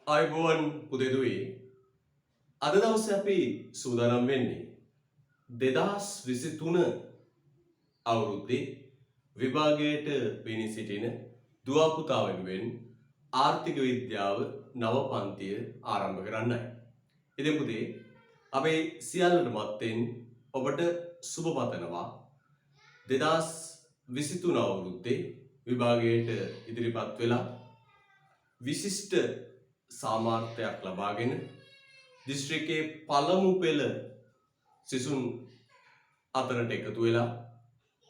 ආයුබෝවන් පුදේදුවේ අද දවසේ අපි සූදානම් වෙන්නේ 2023 අවුරුද්දේ විභාගයට පෙනී සිටින දුව පුතා වෙනුවෙන් ආර්ථික විද්‍යාව නව පන්තිය ආරම්භ කරන්නයි. ඉතින් පුතේ අපේ සියල්ලට මත්තෙන් ඔබට සුබ පතනවා 2023 අවුරුද්දේ විභාගයට ඉදිරිපත් වෙලා විශිෂ්ට සාමාර්ථයක් ලබාගෙන දිස්ත්‍රික්කයේ පළමු පෙළ සිසුන් අතරට එකතු වෙලා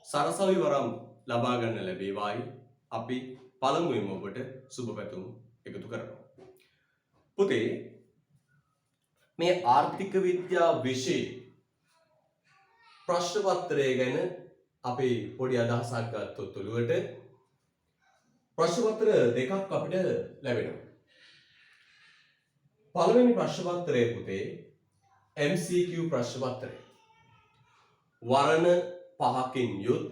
සරසවි වරම් ලබා ගන්න ලැබේවායි අපි පළමුවෙන්ම ඔබට සුබ පැතුම් එකතු කරනවා. පුතේ මේ ආර්ථික විද්‍යා විෂයේ ප්‍රශ්න පත්‍රය ගැන අපි පොඩි අදහසක් ගත්තොත් ඔළුවට ප්‍රශ්න පත්‍ර දෙකක් අපිට ලැබෙනවා. පළවෙනි ප්‍රශ්න පත්‍රය පුතේ MCQ ප්‍රශ්න පත්‍රය. වර්ණ 5කින් යුත්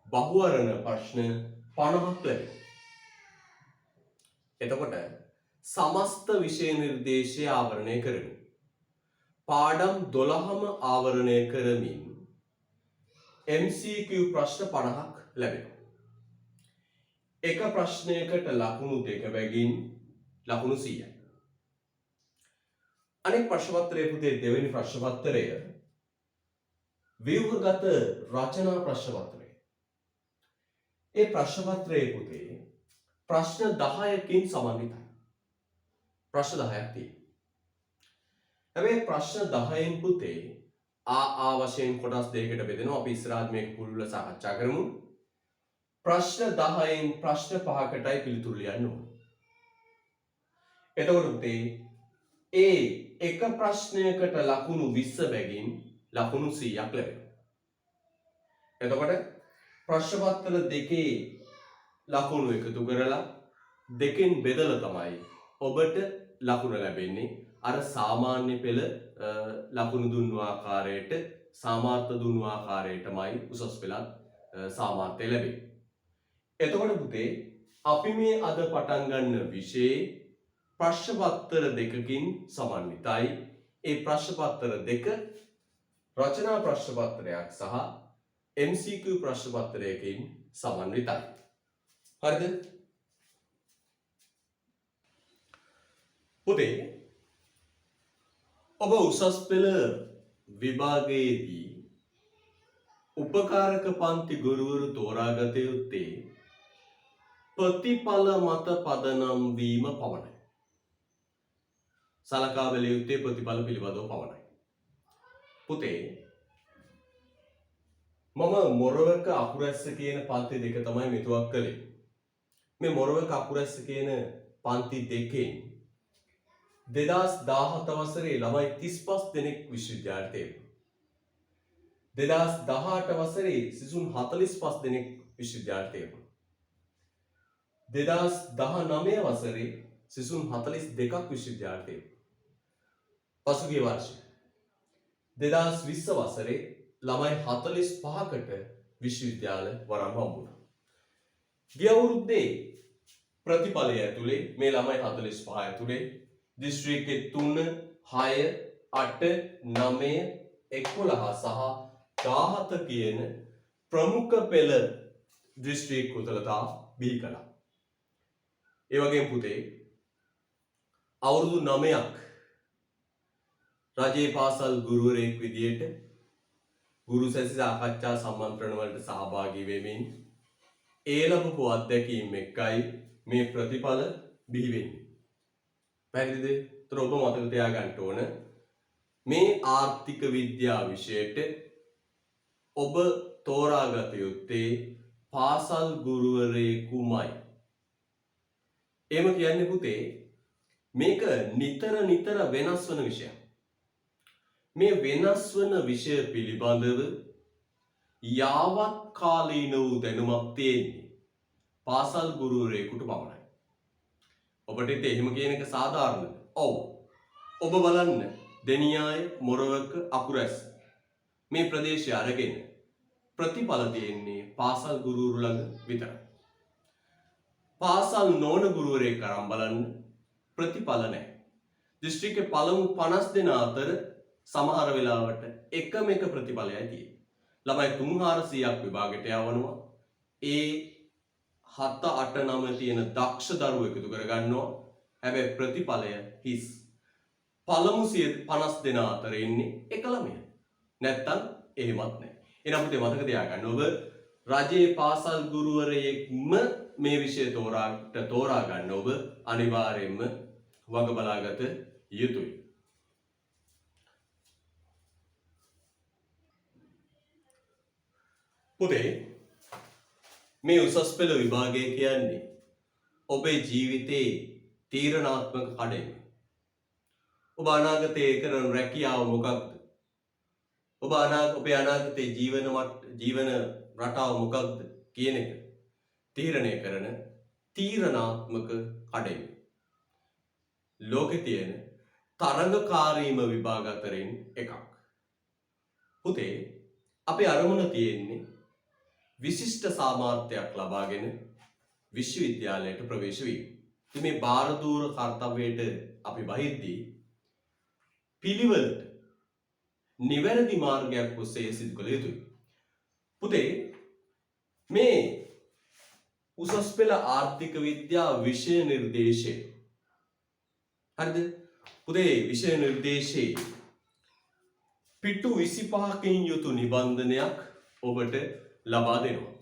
බහුවර්ණ ප්‍රශ්න 50ක් ලැබෙනවා. එතකොට සමස්ත විෂය නිර්දේශය ආවරණය කරමින් පාඩම් 12ම ආවරණය කරමින් MCQ ප්‍රශ්න 50ක් ලැබෙනවා. එක ප්‍රශ්නයකට ලකුණු 2 බැගින් ලකුණු 100යි. අනෙක් ප්‍රශ්න පත්‍රයේ පුතේ දෙවෙනි ප්‍රශ්න පත්‍රය ව්‍යුහගත රචනා ප්‍රශ්න පත්‍රය. ඒ ප්‍රශ්න පත්‍රයේ පුතේ ප්‍රශ්න 10කින් සමන්විතයි. ප්‍රශ්න 10ක් තියෙනවා. හැබැයි ප්‍රශ්න 10න් පුතේ ආ වශයෙන් කොටස් දෙකකට බෙදෙනවා. අපි ඉස්සරහට මේක පුළුල්ව සාකච්ඡා කරමු. ප්‍රශ්න 10න් ප්‍රශ්න 5කටයි පිළිතුරු ලියන්න ඕනේ. එතකොට පුතේ ඒ එක ප්‍රශ්නයකට ලකුණු 20 බැගින් ලකුණු 100ක් ලැබෙනවා. එතකොට ප්‍රශ්න පත්‍ර දෙකේ ලකුණු එකතු කරලා දෙකෙන් බෙදලා තමයි ඔබට ලකුණ ලැබෙන්නේ. අර සාමාන්‍ය පෙළ ලකුණු දුන්නු ආකාරයට සාමාර්ථ දුන්නු ආකාරයටමයි උසස් පෙළත් සාමාර්ථය ලැබෙන්නේ. එතකොට පුතේ අපි මේ අද පටන් ගන්න විෂයේ ප්‍රශ්න පත්‍ර දෙකකින් සමන්විතයි. ඒ ප්‍රශ්න පත්‍ර දෙක රචනා ප්‍රශ්න පත්‍රයක් සහ MCQ ප්‍රශ්න පත්‍රයකින් සමන්විතයි. හරිද? පුතේ ඔබ උසස් පෙළ විභාගයේදී උපකාරක පන්ති ගුරුවරු තෝරාගත යුත්තේ ප්‍රතිඵල මත පදනම් වීම පමණයි. සලකා බැලිය යුත්තේ ප්‍රතිඵල පිළිබඳව පමණයි. පුතේ මම මොරවක අකුරැස්ස කියන පන්ති දෙක තමයි මෙතුවක් කළේ. මේ මොරවක අකුරැස්ස කියන පන්ති දෙකෙන් 2017 වසරේ ළමයි 35 දෙනෙක් විශ්වවිද්‍යාලයට එනවා. 2018 වසරේ සිසුන් 45 දෙනෙක් විශ්වවිද්‍යාලයට එනවා. 2019 වසරේ සිසුන් 42ක් විශ්වවිද්‍යාලයට එනවා. පසුගිය වර්ෂයේ 2020 වසරේ ළමයි 45කට විශ්වවිද්‍යාල වරම් හම්බුණා. ගිය අවුරුද්දේ ප්‍රතිඵලය ඇතුලේ මේ ළමයි 45 ඇතුලේ දිස්ත්‍රික්කයේ 3, 6, 8, 9, 11 සහ 17 කියන ප්‍රමුඛ පෙළ දිස්ත්‍රික් උතලතා බිහි කළා. ඒ වගේම පුතේ අවුරුදු 9ක් රජයේ පාසල් ගුරුවරයෙක් විදියට ගුරු සැසි සාකච්ඡා සම්මන්ත්‍රණ වලට සහභාගී වෙමින් ඒ ලැබපු අත්දැකීම් එක්කයි මේ ප්‍රතිඵල බිහි වෙන්නේ. පැහැදිලිද? ඒතර ඔබ මතක තියාගන්න ඕන මේ ආර්ථික විද්‍යා විෂයට ඔබ තෝරාගත යුත්තේ පාසල් ගුරුවරයෙකුමයි. එහෙම කියන්නේ පුතේ මේක නිතර වෙනස් වන විෂයක්. මේ වෙනස් වන විෂය පිළිබඳව යාවත් කාලීන වූ දැනුමක් තියෙන්නේ පාසල් ගුරුවරයෙකුට පමණයි. ඔබට ඉතින් එහෙම කියන එක සාධාරණද? ඔව්. ඔබ බලන්න දෙනියාය මොරවක අකුරැස්ස මේ ප්‍රදේශය අරගෙන ප්‍රතිඵල තියෙන්නේ පාසල් ගුරුවරු ළඟ විතරයි. පාසල් නොවන ගුරුවරයෙක් අරන් බලන්න ප්‍රතිඵල නැහැ. දිස්ත්‍රික්කේ පළමු 50 දෙනා අතර සමහර වෙලාවට එකම එක ප්‍රතිඵලයයි තියෙන්නේ. ළමයි 300ක් විභාගයට යවනවා. ඒ 7 8 9 තියෙන දක්ෂ දරුවෝ එකතු කර ගන්නවා. හැබැයි ප්‍රතිඵලය හිස්. පළමු 50 දෙනා අතර ඉන්නේ එක ළමයා. නැත්තම් එහෙමත් නැහැ. එහෙනම් පුතේ මතක තියාගන්න ඔබ රජයේ පාසල් ගුරුවරයෙක්ම මේ විෂය තෝරා ගන්න ඔබ අනිවාර්යයෙන්ම වග බලාගත යුතුයි. පුතේ මේ උසස් පෙළ විභාගය කියන්නේ ඔබේ ජීවිතේ තීරණාත්මක කඩයිම. ඔබ අනාගතයේ කරන රැකියාව මොකක්ද? ඔබේ අනාගතයේ ජීවන රටාව මොකක්ද කියන එක තීරණය කරන තීරණාත්මක කඩයිම. ලෝකේ තියෙන තරඟකාරීම විභාග අතරින් එකක්. පුතේ අපේ අරමුණ තියෙන්නේ විශිෂ්ට සාමර්ථ්‍යයක් ලබාගෙන විශ්වවිද්‍යාලයට ප්‍රවේශ වීම. ඉතින් මේ බාරදූර කර්තව්‍යයට අපි වහිද්දී පිළිවෙලට නිවැරදි මාර්ගයක් ඔස්සේ සිදු කළ යුතුයි. පුතේ මේ උසස් පෙළ ආර්ථික විද්‍යා විෂය නිර්දේශය හරිද? පුතේ විෂය නිර්දේශයේ පිටු 25කින් යුතු නිබන්ධනයක් ඔබට ලබා දෙනවා.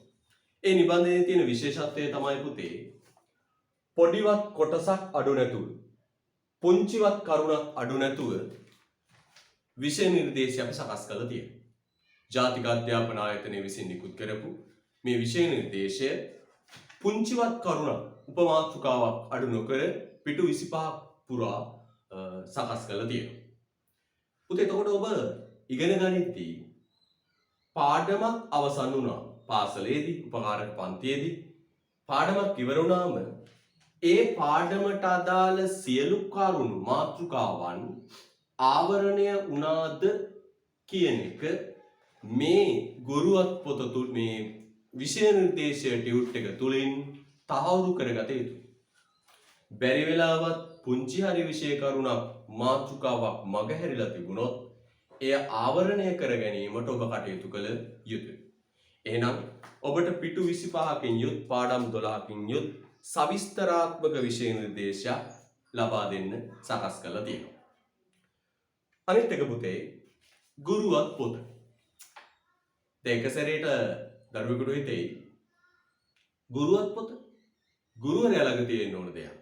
ඒ නිබන්ධනයේ තියෙන විශේෂත්වය තමයි පුතේ පොඩිවත් කොටසක් අඩු නැතුව පුංචිවත් කරුණක් අඩු නැතුව විෂය නිර්දේශය අපි සකස් කරලා තියෙනවා. ජාතික අධ්‍යාපන ආයතනය විසින් නිකුත් කරපු මේ විෂය නිර්දේශය පුංචිවත් කරුණක් උපමාතෘකාවක් අඩු නොකර පිටු 25ක් පුරා සකස් කරලා තියෙනවා. පුතේ එතකොට ඔබ ඉගෙන ගනිද්දී පාඩමක් අවසන් වුණා. පාසලේදී උපකාරක පන්තියේදී පාඩමක් ඉවර වුණාම ඒ පාඩමට අදාළ සියලු කරුණු මාතෘකාවන් ආවරණය වුණාද කියන එක මේ ගුරුවත් පොත තුල මේ විෂය නිර්දේශය ටියුට් එක තුලින් තහවුරු කරගත යුතුයි. බැරි වෙලාවත් පුංචි හරි විෂය කරුණක් මාතෘකාවක් මගහැරිලා තිබුණොත් එය ආවරණය කර ගැනීමට ඔබ කටයුතු කළ යුතුයි. එහෙනම් ඔබට පිටු 25කින් යුත් පාඩම් 12කින් යුත් සවිස්තරාත්මක විෂය නිර්දේශයක් ලබා දෙන්න සකස් කරලා තියෙනවා. අනිත් එක පුතේ ගුරුවත් පොත. දෙක සැරේට දරුවෙකුට හිතෙයි ගුරුවත් පොත ගුරුවරයා ළඟ තියෙන්න ඕන දෙයක්.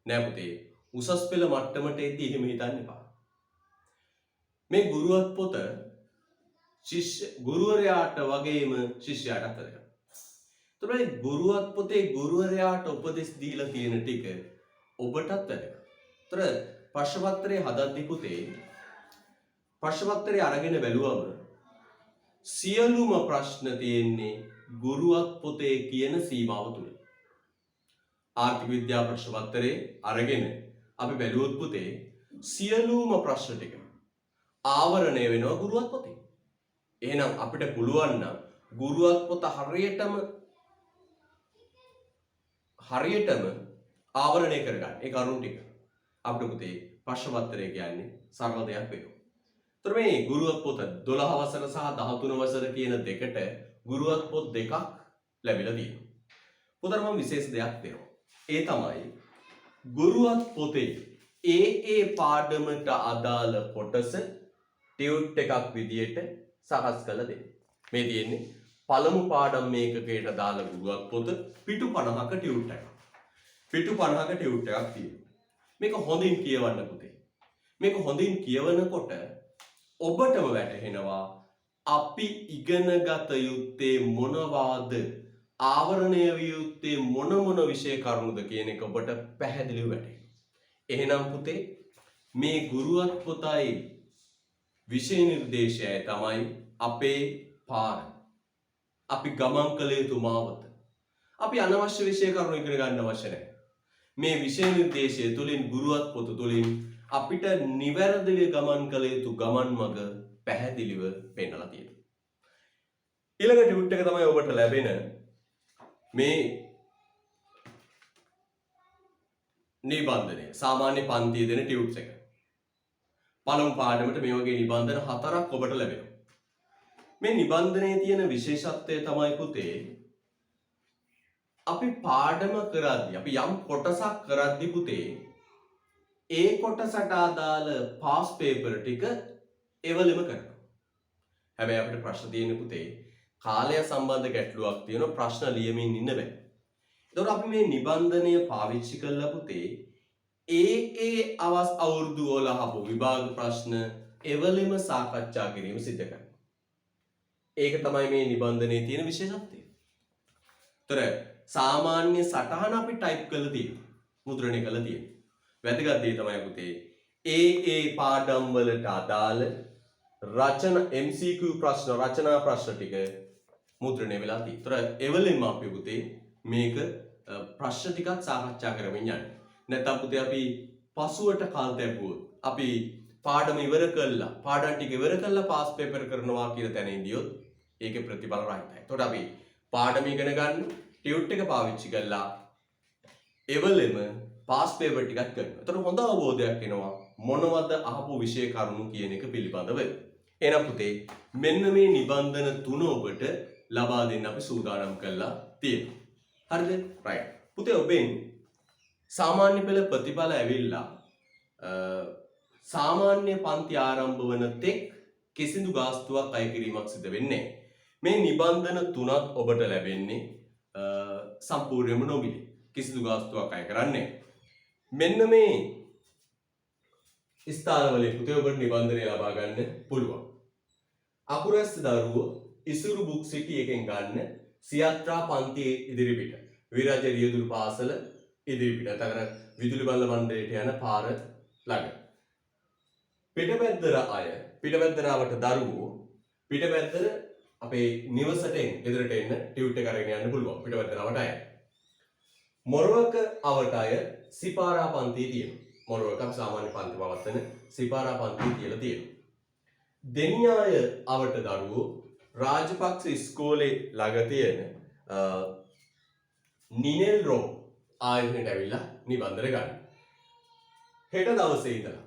නෑ පුතේ උසස් පෙළ මට්ටමට එද්දී එහෙම හිතන්න එපා. මේ ගුරුවත් පොත ගුරුවරයාට වගේම ශිෂ්‍යයාටත් වැදගත්. එතකොට ගුරුවත් පොතේ ගුරුවරයාට උපදෙස් දීලා තියෙන ටික ඔබටත් වැදගත්. ඒතර ප්‍රශ්න පත්‍රයේ හදද්දී පුතේ ප්‍රශ්න පත්‍රය අරගෙන බැලුවම සියලුම ප්‍රශ්න තියෙන්නේ ගුරුවත් පොතේ කියන සීමාව තුල. ආර්ථික විද්‍යා ප්‍රශ්න පත්‍රයේ අරගෙන අපි බැලුවොත් පුතේ සියලුම ප්‍රශ්න ටික ආවරණය වෙනවා ගුරුවත් පොතේ. එහෙනම් අපිට පුළුවන් නම් ගුරුවත් පොත හරියටම ආවරණය කරගන්න. ඒ කරුණු ටික අපිට පුතේ ප්‍රශ්න පත්‍රය කියන්නේ සරල දෙයක් වෙනවා. ඒතර මේ ගුරුවත් පොත 12 වසර සහ 13 වසර කියන දෙකට ගුරුවත් පොත් දෙකක් ලැබිලා තියෙනවා. පුතට මම විශේෂ දෙයක් දෙනවා. ඒ තමයි ගුරුවත් පොතේ ඒ පාඩමට අදාළ කොටස ටියුට් එකක් විදියට සකස් කරලා දෙන්න. මේ තියෙන්නේ පළමු පාඩම් මේකකයට දාලා ගුරුවත් පොත පිටු 50ක ටියුට් එකක්. පිටු 50ක ටියුට් එකක් තියෙනවා. මේක හොඳින් කියවන්න පුතේ. මේක හොඳින් කියවනකොට ඔබටම වැටහෙනවා අපි ඉගෙනගත යුත්තේ මොනවාද, ආවරණය විය යුත්තේ මොන විෂය කරුණුද කියන එක ඔබට පැහැදිලිව වැටහෙනවා. එහෙනම් පුතේ මේ ගුරුවත් පොතයි විෂය නිර්දේශයයි තමයි අපේ පාර. අපි ගමන් කළ යුතු මාවත. අපි අනවශ්‍ය විෂය කරුණු ඉගෙන ගන්න අවශ්‍ය නැහැ. මේ විෂය නිර්දේශය තුලින් ගුරුවත් පොත තුලින් අපිට නිවැරදිව ගමන් කළ යුතු ගමන් මඟ පැහැදිලිව පෙන්නලා තියෙනවා. ඊළඟ ටියුට් එක තමයි ඔබට ලැබෙන මේ නිබන්ධනය සාමාන්‍ය පන්තියේ දෙන ටියුට්ස් එක. පළමු පාඩමට මේ වගේ නිබන්ධන 4ක් ඔබට ලැබෙනවා. මේ නිබන්ධනයේ තියෙන විශේෂත්වය තමයි පුතේ අපි පාඩම කරද්දී අපි යම් කොටසක් කරද්දී පුතේ ඒ කොටසට අදාළ පාස් පේපර් ටික එවලෙම කරනවා. හැබැයි අපිට ප්‍රශ්න තියෙන පුතේ කාලය සම්බන්ධ ගැටලුවක් තියෙනවා ප්‍රශ්න ලියමින් ඉන්න බෑ. එතකොට අපි මේ නිබන්ධනය පාවිච්චි කළා පුතේ ඒ අවුරුදු වල අහපු විභාග ප්‍රශ්න එවලෙම සාකච්ඡා කිරීම සිදු කරනවා. ඒක තමයි මේ නිබන්ධනයේ තියෙන විශේෂත්වය. ඒතර සාමාන්‍ය සටහන අපි ටයිප් කරලා තියෙනවා. මුද්‍රණය කරලා තියෙනවා. වැදගත් දේ තමයි පුතේ ඒ පාඩම් වලට අදාළ MCQ ප්‍රශ්න රචනා ප්‍රශ්න ටික මුද්‍රණය වෙලා තියෙනවා. ඒතර එවලෙම අපි පුතේ මේක ප්‍රශ්න ටිකක් සාකච්ඡා කරමින් යන්නේ. නැත්නම් පුතේ අපි පසුවට කාල් දැබුවොත් අපි පාඩම ඉවර කළා පාඩම් ටික ඉවර කළා පාස් පේපර් කරනවා කියලා තැන ඉඳියොත් ඒකේ ප්‍රතිඵල රහිතයි. එතකොට අපි පාඩම ඉගෙන ගන්න ටියුට් එක පාවිච්චි කළා එවලෙම පාස් පේපර් ටිකක් කරනවා. එතකොට හොඳ අවබෝධයක් එනවා මොනවද අහපු විෂය කරුණු කියන එක පිළිබඳව. එහෙනම් පුතේ මෙන්න මේ නිබන්ධන තුන ඔබට ලබා දෙන්න අපි සූදානම් කරලා තියෙනවා. හරිද? right. පුතේ ඔබෙන් සාමාන්‍ය පෙළ ප්‍රතිඵල ඇවිල්ලා සාමාන්‍ය පන්ති ආරම්භ වන තෙක් කිසිදු ගාස්තුවක් අය කිරීමක් සිදු වෙන්නේ නැහැ. මේ නිබන්ධන තුනක් ඔබට ලැබෙන්නේ සම්පූර්ණයෙන්ම නොමිලේ. කිසිදු ගාස්තුවක් අය කරන්නේ මෙන්න මේ ස්ථානවලින් පුතේ ඔබට නිබන්ධනය ලබා ගන්න පුළුවන්. අකුරැස්ස දරුවෝ ඉසුරු බුක් සිටි එකෙන් ගන්න සියත්‍රා පන්තියේ ඉදිරිපිට විරාජ රියදුරු පාසල ඉදිරිපිට තකර විදුලි බල්ල මණ්ඩලයට යන පාර ළඟ පිටපැද්දර අය පිටපැද්දරාවට දරුවෝ පිටපැද්දර අපේ නිවසට ගෙදරට එන්න ටියුට් එක අරගෙන යන්න පුළුවන් පිටපැද්දරාවට අය මොරවක අවට අය සිපාරා පන්තියේ තියෙනවා. මොරවක සාමාන්‍ය පන්ති පවත්වන සිපාරා පන්තිය කියලා තියෙනවා. දෙනියාය අවට දරුවෝ රාජපක්ෂ ඉස්කෝලේ ළඟ තියෙන නිනෙල් රෝ ආයතනයට ඇවිල්ලා නිබන්ධන ගන්න. හෙට දවසේ ඉඳලා.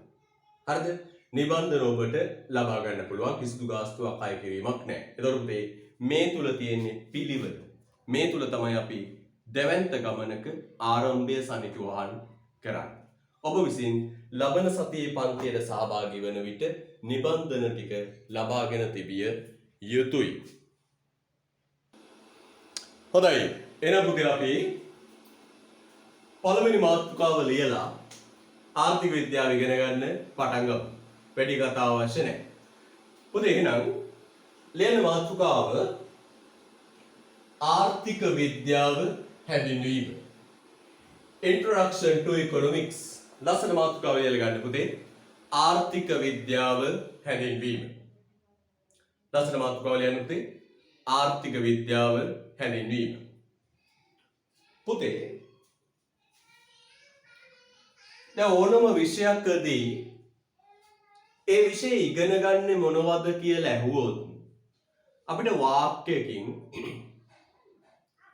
හරිද? නිබන්ධන ඔබට ලබා ගන්න පුළුවන් කිසිදු ගාස්තුවක් අය කිරීමක් නැහැ. ඒතකොට මේ තුල තියෙන්නේ පිළිවෙල. මේ තුල තමයි අපි දෙවන්ත ගමනක ආරම්භය සනිටුවහන් කරන්නේ. ඔබ විසින් ලබන සතියේ පන්තියට සහභාගී වන විට නිබන්ධන ටික ලබාගෙන තිබිය යුතුයි. හොඳයි. එහෙනම් පුතේ අපි පළවෙනි මාතෘකාව ලියලා ආර්ථික විද්‍යාව ඉගෙන ගන්න පටන් ගමු. වැඩි කතාව අවශ්‍ය නැහැ. පුතේ එහෙනම් ලියන මාතෘකාව ආර්ථික විද්‍යාව හැඳින්වීම. Introduction to Economics. ලස්සන මාතෘකාව ලියලා ගන්න පුතේ. ආර්ථික විද්‍යාව හැඳින්වීම. ලස්සන මාතෘකාව ලියන්න පුතේ. ආර්ථික විද්‍යාව හැඳින්වීම. පුතේ දැන් ඕනම විෂයකදී ඒ විෂය ඉගෙන ගන්න මොනවද කියලා ඇහුවොත් අපිට වාක්‍යයකින්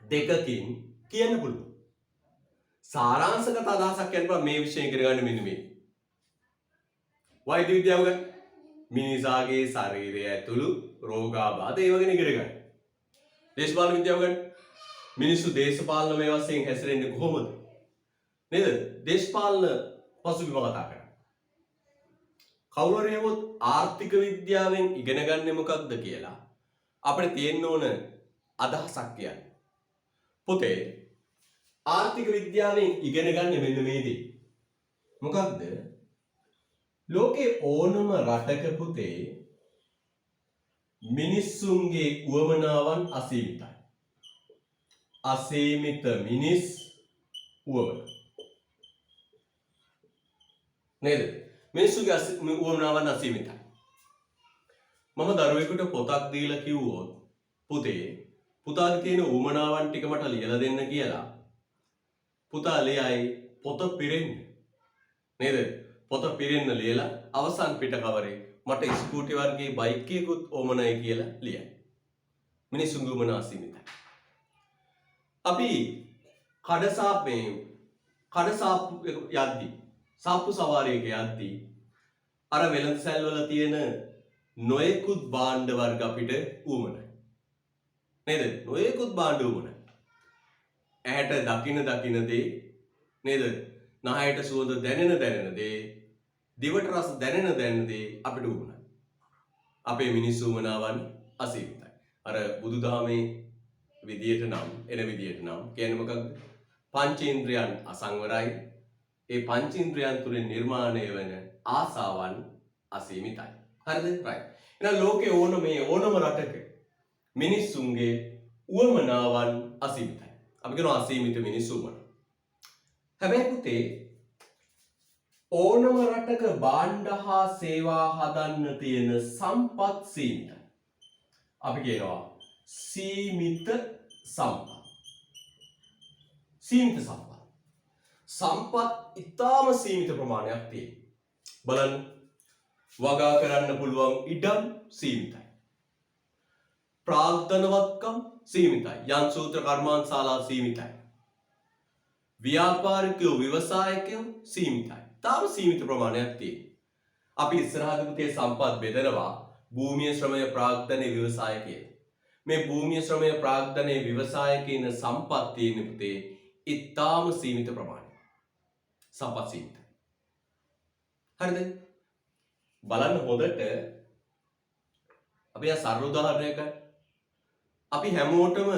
දෙකකින් කියන්න පුළුවන්. සාරාංශගත අදහසක් කියන්න පුළුවන් මේ විෂය ඉගෙන ගන්න මෙන්න මේ. වෛද්‍ය විද්‍යාව ගන්න. මිනිසාගේ ශරීරය ඇතුළු රෝගාබාධ ඒ වගේ ඉගෙන ගන්න. දේශපාලන විද්‍යාව ගන්න. මිනිස්සු දේශපාලනමය වශයෙන් හැසිරෙන්නේ කොහොමද? නේද? දේශපාලන පසුබිම කතා කරා. කවුරු හරි හවොත් ආර්ථික විද්‍යාවෙන් ඉගෙන ගන්නේ මොකක්ද කියලා අපිට තියෙන්න ඕන අදහසක් කියන්නේ. පුතේ ආර්ථික විද්‍යාවෙන් ඉගෙන ගන්න මෙන්න මේ දේ. මොකක්ද? ලෝකේ ඕනම රටක පුතේ මිනිස්සුන්ගේ උවමනාවන් අසීමිතයි. අසීමිත මිනිස් උවමන. නේද? මිනිස්සුගේ උවමනාවන් අසීමිතයි. මම දරුවෙකුට පොතක් දීලා කිව්වොත් පුතේ පුතාගේ තියෙන උවමනාවන් ටික මට ලියලා දෙන්න කියලා පුතා ලියයි පොත පිරෙන්න. නේද? පොත පිරෙන්න ලියලා අවසන් පිට කවරේ මට ස්කූටි වර්ගයේ බයික් එකකුත් ඕමනයි කියලා ලියයි. මිනිස්සුන්ගේ උවමනා අසීමිතයි. අපි කඩසාප්පේ කඩ සාප්පු යද්දි සාප්පු සවාරියක යද්දි අර වෙළඳ සැල් වල තියෙන නොයෙකුත් භාණ්ඩ වර්ග අපිට උවමනයි. නේද? නොයෙකුත් භාණ්ඩ උවමනයි. ඇහැට දකින දේ නේද? නහයට සුවඳ දැනෙන දේ, දිවට රස දැනෙන දේ අපිට උවමනයි. අපේ මිනිස්සු උවමනාවන් අසීමිතයි. අර බුදුදහමේ විදියට නම් කියන්නේ මොකක්ද? පංචේන්ද්‍රයන් අසංවරයි. ඒ පංචේන්ද්‍රයන් තුලින් නිර්මාණය වෙන ආසාවන් අසීමිතයි. හරිද? right. එහෙනම් ලෝකේ ඕනම රටක මිනිස්සුන්ගේ උවමනාවන් අසීමිතයි. අපි කියනවා අසීමිත මිනිස්සු උවමන. හැබැයි පුතේ ඕනම රටක භාණ්ඩ හා සේවා හදන්න තියෙන සම්පත් සීමිතයි. අපි කියනවා සීමිත සම්පත්. සීමිත සම්පත්. සම්පත් ඉතාම සීමිත ප්‍රමාණයක් තියෙනවා. බලන්න වගා කරන්න පුළුවන් ඉඩම් සීමිතයි. ප්‍රාග්ධනවත්කම් සීමිතයි. යන්ත්‍ර කර්මාන්තශාලා සීමිතයි. ව්‍යාපාරිකයෝ ව්‍යවසායකයෝ සීමිතයි. තාම සීමිත ප්‍රමාණයක් තියෙනවා. අපි ඉස්සරහට පුතේ සම්පත් බෙදනවා භූමිය ශ්‍රමය ප්‍රාග්ධනයේ ව්‍යවසාය කියලා. මේ භූමිය ශ්‍රමය ප්‍රාග්ධනයේ ව්‍යවසාය කියන සම්පත් තියෙන පුතේ ඉතාම සීමිත ප්‍රමාණයක්. සම්පත් සීමිතයි. හරිද? බලන්න හොඳට අපි සරල උදාහරණයක් ගන්න. අපි හැමෝටම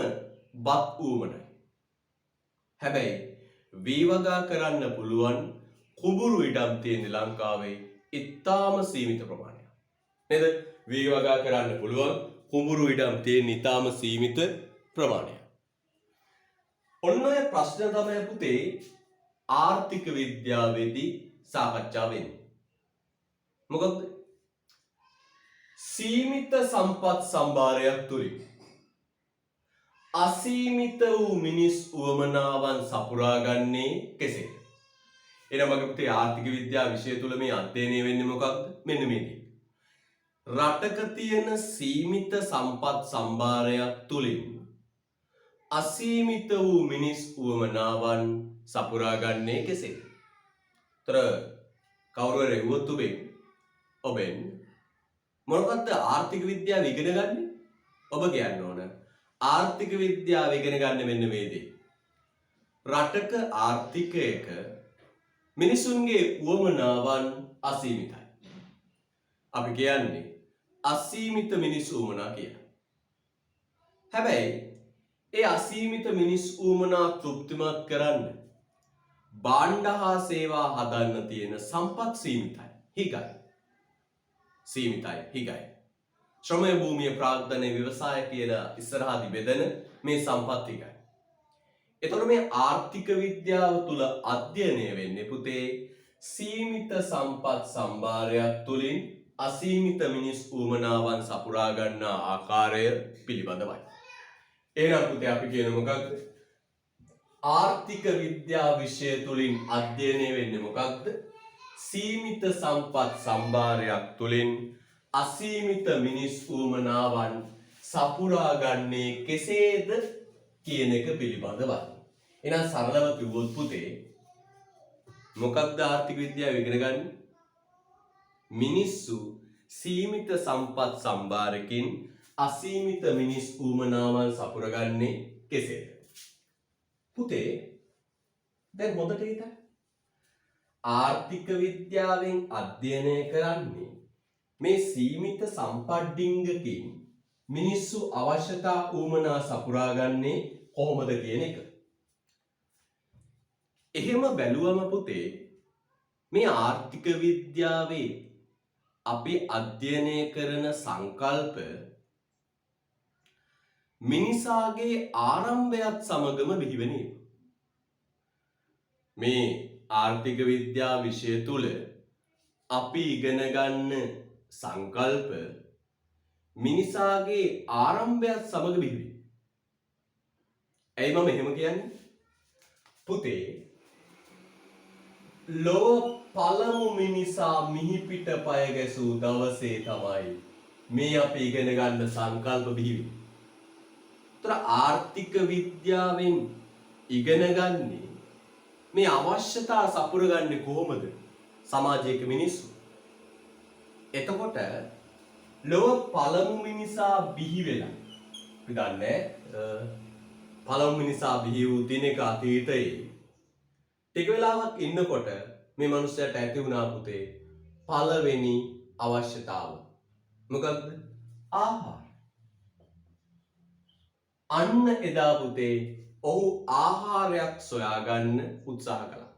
බත් ඌමනයි. හැබැයි වීවගා කරන්න පුළුවන් කුඹුරු ඉඩම් තියෙන ලංකාවේ ඉතාම සීමිත ප්‍රමාණයක්. නේද? වීවගා කරන්න පුළුවන් කුඹුරු ඉඩම් තියෙන ඉතාම සීමිත ප්‍රමාණයක්. ඔන්න ඔය ප්‍රශ්න තමයි පුතේ ආර්ථික විද්‍යාවේදී සාකච්ඡා වෙන්නේ. මොකක්ද? සීමිත සම්පත් සම්භාරයක් තුලින් අසීමිත වූ මිනිස් උවමනාවන් සපුරා ගන්නේ කෙසේද? එහෙනම් මගේ පුතේ ආර්ථික විද්‍යාව විෂය තුල මේ අධ්‍යයනය වෙන්නේ මොකක්ද? මෙන්න මේක. රටක තියෙන සීමිත සම්පත් සම්භාරයක් තුලින් අසීමිත වූ මිනිස් උවමනාවන් සපුරා ගන්නේ කෙසේද? තර කවුරු හරි එව්වොත් ඔබෙන් මොනවද ආර්ථික විද්‍යාව ඉගෙන ගන්න? ඔබ කියන්න ඕන ආර්ථික විද්‍යාව ඉගෙන ගන්න මෙන්න මේ දේ. රටක ආර්ථිකයක මිනිසුන්ගේ උවමනාවන් අසීමිතයි. අපි කියන්නේ අසීමිත මිනිස් උවමනා කියලා. හැබැයි ඒ අසීමිත මිනිස් උවමනා තෘප්තිමත් කරන්න භාණ්ඩ හා සේවා හදන්න තියෙන සම්පත් සීමිතයි. හිගයි. ශ්‍රමය භූමිය ප්‍රාග්ධනයේ ව්‍යවසාය කියලා ඉස්සරහදී බෙදෙන මේ සම්පත් හිගයි. එතකොට මේ ආර්ථික විද්‍යාව තුල අධ්‍යයනය වෙන්නේ පුතේ සීමිත සම්පත් සම්භාරයක් තුලින් අසීමිත මිනිස් උවමනාවන් සපුරා ගන්නා ආකාරය පිළිබඳවයි. එහෙනම් පුතේ අපි කියන මොකක්ද? ආර්ථික විද්‍යාව විෂය තුලින් අධ්‍යයනය වෙන්නේ මොකක්ද? සීමිත සම්පත් සම්භාරයක් තුලින් අසීමිත මිනිස් උවමනාවන් සපුරා ගන්නේ කෙසේද කියන එක පිළිබඳවයි. එහෙනම් සරලව කිව්වොත් පුතේ මොකක්ද ආර්ථික විද්‍යාව ඉගෙන ගන්න? මිනිස්සු සීමිත සම්පත් සම්භාරකින් අසීමිත මිනිස් උවමනාවන් සපුරගන්නේ කෙසේද? පුතේ දැන් හොඳට හිතන්න. ආර්ථික විද්‍යාවෙන් අධ්‍යයනය කරන්නේ මේ සීමිත සම්පත්ඩිංගකින් මිනිස්සු අවශ්‍යතා උවමනා සපුරාගන්නේ කොහොමද කියන එක. එහෙම බැලුවම පුතේ මේ ආර්ථික විද්‍යාවේ අපි අධ්‍යයනය කරන සංකල්ප මිනිසාගේ ආරම්භයත් සමගම බිහිවෙන ඒවා. මේ ආර්ථික විද්‍යා විෂය තුල අපි ඉගෙන ගන්න සංකල්ප මිනිසාගේ ආරම්භයත් සමග බිහිවේ. ඇයි මම එහෙම කියන්නේ? පුතේ ලොව පළමු මිනිසා මිහිපිට පය ගැසූ දවසේ තමයි මේ අපි ඉගෙන ගන්න සංකල්ප බිහිවේ. ආර්ථික විද්‍යාවෙන් ඉගෙන ගන්නේ මේ අවශ්‍යතා සපුරගන්නේ කොහොමද සමාජයක මිනිස්සු? එතකොට ලොව පළමු මිනිසා බිහි වෙලා අපි දන්නේ පළමු මිනිසා බිහි වූ දිනක අතීතයේ ටික වෙලාවක් ඉන්නකොට මේ මිනිස්සයාට ඇති වුණා පුතේ පළවෙනි අවශ්‍යතාව. මොකක්ද? ආහාර. අන්න එදා පුතේ ඔහු ආහාරයක් සොයාගන්න උත්සාහ කළා.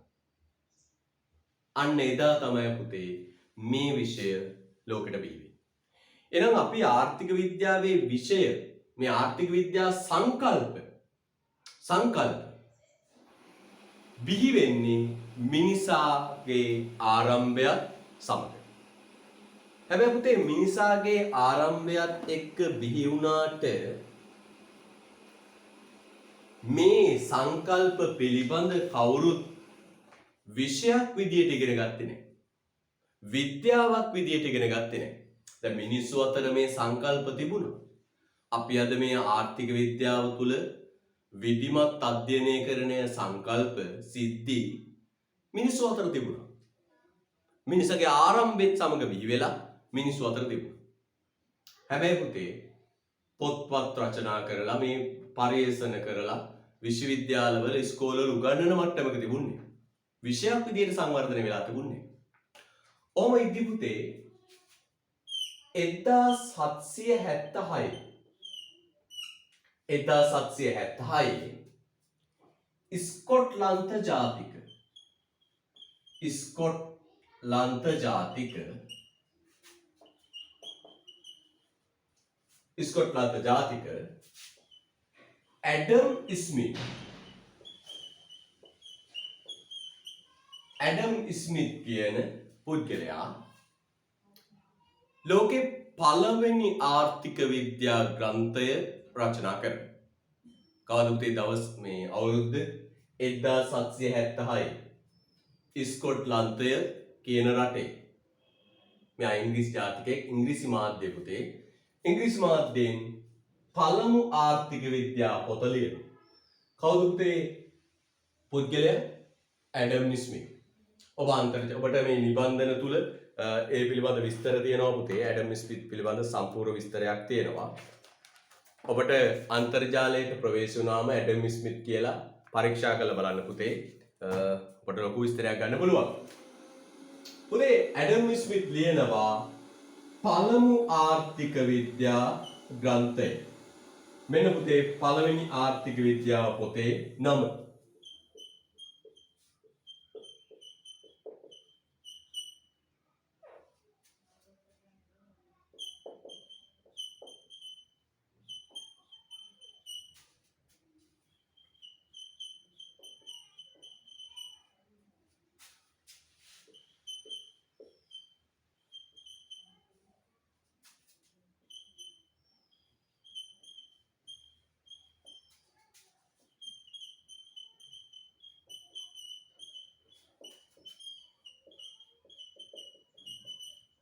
අන්න එදා තමයි පුතේ මේ විෂය ලෝකෙට බිහි වෙන්නේ. එහෙනම් අපි ආර්ථික විද්‍යාවේ විෂය මේ ආර්ථික විද්‍යා සංකල්ප බිහි වෙන්නේ මිනිසාගේ ආරම්භයත් සමග. හැබැයි පුතේ මිනිසාගේ ආරම්භයත් එක්ක බිහි වුණාට මේ සංකල්ප පිළිබඳ කවුරුත් විෂයක් විදියට ඉගෙන ගත්තේ නැහැ. විද්‍යාවක් විදියට ඉගෙන ගත්තේ නැහැ. දැන් මිනිස්සු අතර මේ සංකල්ප තිබුණා. අපි අද මේ ආර්ථික විද්‍යාව තුළ විධිමත් අධ්‍යයනය කරන සංකල්ප සිද්ධි මිනිස්සු අතර තිබුණා. මිනිසගේ ආරම්භෙත් සමග බිහි වෙලා මිනිස්සු අතර තිබුණා. හැබැයි පුතේ පොත්පත් රචනා කරලා මේ පරිශන කරලා විශ්වවිද්‍යාලවල ඉස්කෝලවල උගන්වන මට්ටමක තිබුණේ. විෂයක් විදියට සංවර්ධනය වෙලා තිබුණේ. ඔහොම ඉදි පුතේ 1776 ස්කොට්ලන්ත ජාතික ඇඩම් ස්මිත් කියන පුද්ගලයා ලෝකේ පළවෙනි ආර්ථික විද්‍යා ග්‍රන්ථය රචනා කරනවා. කවද පුතේ දවස් මේ අවුරුද්ද 1776 ස්කොට්ලන්තය කියන රටේ මෙයා ඉංග්‍රීසි ජාතිකයෙක් ඉංග්‍රීසි මාධ්‍ය පුතේ ඉංග්‍රීසි මාධ්‍යයෙන් පළමු ආර්ථික විද්‍යා පොත ලියනවා. කවුද පුතේ පුද්ගලයා? ඇඩම් ස්මිත්. ඔබට මේ නිබන්ධන තුල ඒ පිළිබඳ විස්තර තියෙනවා පුතේ. ඇඩම් ස්මිත් පිළිබඳ සම්පූර්ණ විස්තරයක් තියෙනවා. ඔබට අන්තර්ජාලයට ප්‍රවේශ වුණාම ඇඩම් ස්මිත් කියලා පරීක්ෂා කරලා බලන්න පුතේ. ඔබට ලොකු විස්තරයක් ගන්න පුළුවන්. පුතේ ඇඩම් ස්මිත් ලියනවා පළමු ආර්ථික විද්‍යා ග්‍රන්ථය. මෙන්න පුතේ පළවෙනි ආර්ථික විද්‍යාව පොතේ නම.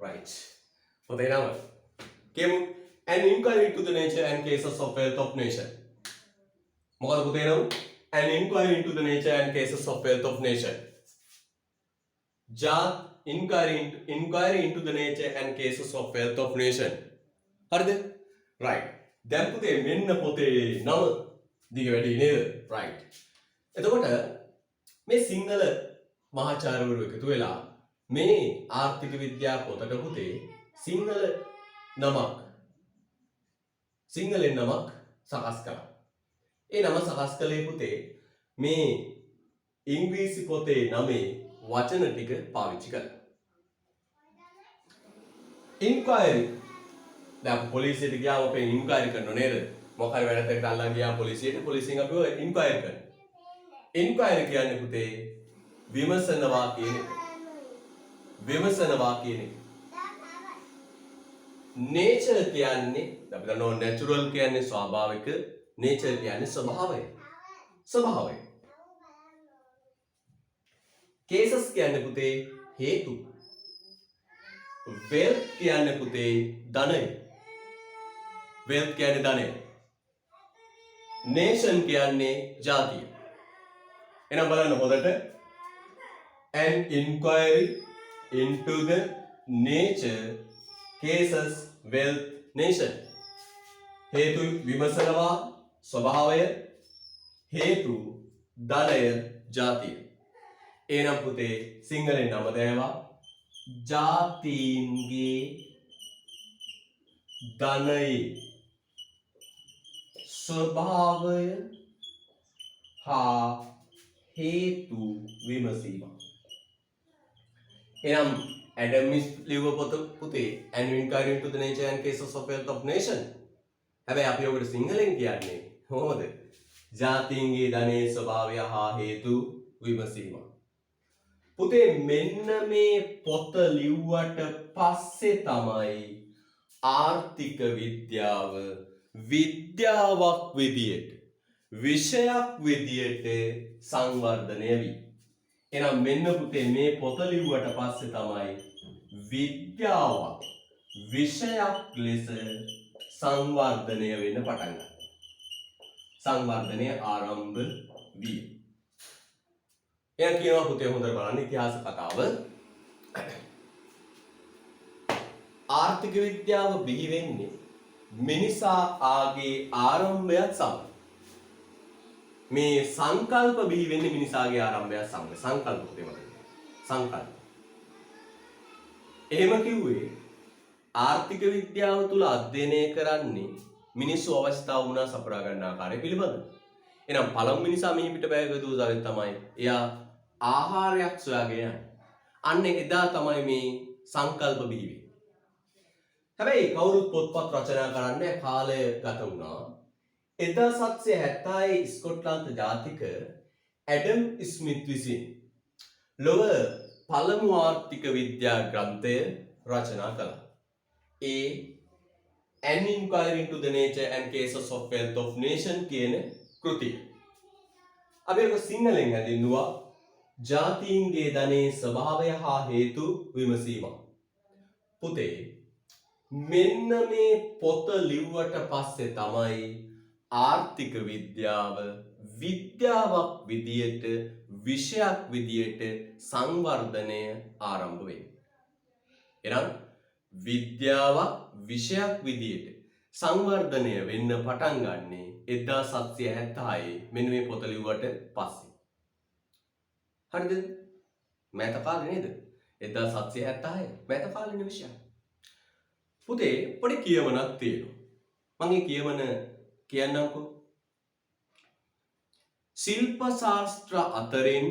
Right. පොතේ නම කියමු An Inquiry into the Nature and Cases of Wealth of Nation. මොකද පොතේ නම? An Inquiry into the Nature and Cases of Wealth of Nation. Inquiry into the Nature and Cases of Wealth of Nation. හරිද? Right. දැන් පුතේ මෙන්න පොතේ නම දිග වැඩි නේද? Right. එතකොට මේ සිංහල මහාචාර්යවරු එකතු වෙලා මේ ආර්ථික විද්‍යා පොතට පුතේ සිංහලෙන් නමක් සකස් කළා. ඒ නම සකස් කළේ පුතේ මේ ඉංග්‍රීසි පොතේ නමේ වචන ටික පාවිච්චි කළා. ඉන්ක්වයරි. දැන් පොලිසියට ගියාම අපි ඉන්ක්වයරි කරනවා නේද? මොකක් හරි වැඩකට අල්ලන් ගියාම පොලිසියෙන් අපිව ඉන්ක්වයරි කරනවා. ඉන්ක්වයරි කියන්නේ පුතේ විමසනවා කියන එක. nature කියන්නේ අපි දන්නවා natural කියන්නේ ස්වාභාවික, nature කියන්නේ ස්වභාවය. cases කියන්නේ පුතේ හේතු. wealth කියන්නේ පුතේ ධනය. nation කියන්නේ ජාතිය. එහෙනම් බලන්න හොඳට an inquiry into the nature, cases, wealth, nation. හේතු විමසනවා ස්වභාවය හේතු ධනය ජාතිය. එනම් පුතේ සිංහලෙන් නම දෑවා ජාතීන්ගේ ධනයේ ස්වභාවය හා හේතු විමසීම. එනම් ඇඩම් ස්මිත් ලියව පොත පුතේ an inquiry into the nature and cases of wealth of nation. හැබැයි අපි ඔබට සිංහලෙන් කියන්නේ කොහොමද? ජාතීන්ගේ ධනයේ ස්වභාවය හා හේතු විමසීම. පුතේ මෙන්න මේ පොත ලිව්වට පස්සේ තමයි ආර්ථික විද්‍යාව විද්‍යාවක් විදියට විෂයක් විදියට සංවර්ධනය වී. එහෙනම් මෙන්න පුතේ මේ පොත ලිව්වට පස්සේ තමයි විද්‍යාවක් විෂයක් ලෙස සංවර්ධනය වෙන්න පටන් ගන්නේ. සංවර්ධනය ආරම්භ වී. එයා කියනවා පුතේ හොඳට බලන්න ඉතිහාස කතාව. ආර්ථික විද්‍යාව බිහි වෙන්නේ මිනිසා ආගේ ආරම්භයත් සමග. මේ සංකල්ප බිහි වෙන්නේ මිනිසාගේ ආරම්භයත් සමග. සංකල්ප පුතේ මතකද? සංකල්ප. එහෙම කිව්වේ ආර්ථික විද්‍යාව තුල අධ්‍යයනය කරන්නේ මිනිස්සු අවස්ථාව වුණා සපුරා ගන්න ආකාරය පිළිබඳව. එහෙනම් පළමු මිනිසා මිහි පිට බෑග දුවසාවෙත් තමයි එයා ආහාරයක් සොයාගෙන යන්නේ. අන්න එදා තමයි මේ සංකල්ප බිහි වෙන්නේ. හැබැයි කවුරුත් පොත්පත් රචනා කරන්න කාලය ගත වුණා. 1776 ස්කොට්ලන්ත ජාතික ඇඩම් ස්මිත් විසින් ලොව පළමු ආර්ථික විද්‍යා ග්‍රන්ථය රචනා කළා. ඒ an inquiry into the nature and cases of wealth of nation කියන කෘතිය. අපි ඒක සිංහලෙන් හඳුන්වුවා ජාතීන්ගේ ධනයේ ස්වභාවය හා හේතු විමසීම. පුතේ මෙන්න මේ පොත ලිව්වට පස්සේ තමයි ආර්ථික විද්‍යාව විද්‍යාවක් විදියට විෂයක් විදියට සංවර්ධනය ආරම්භ වෙන්නේ. එහෙනම් විද්‍යාවක් විෂයක් විදියට සංවර්ධනය වෙන්න පටන් ගන්නේ 1776 මෙන්න මේ පොත ලිව්වට පස්සේ. හරිද? මෑත කාලේ නේද? 1776 මෑත කාලේ විෂයක්. පුතේ පොඩි කියවනක් තියෙනවා. මම මේ කියවන කියන්නම්කෝ. ශිල්ප ශාස්ත්‍ර අතරින්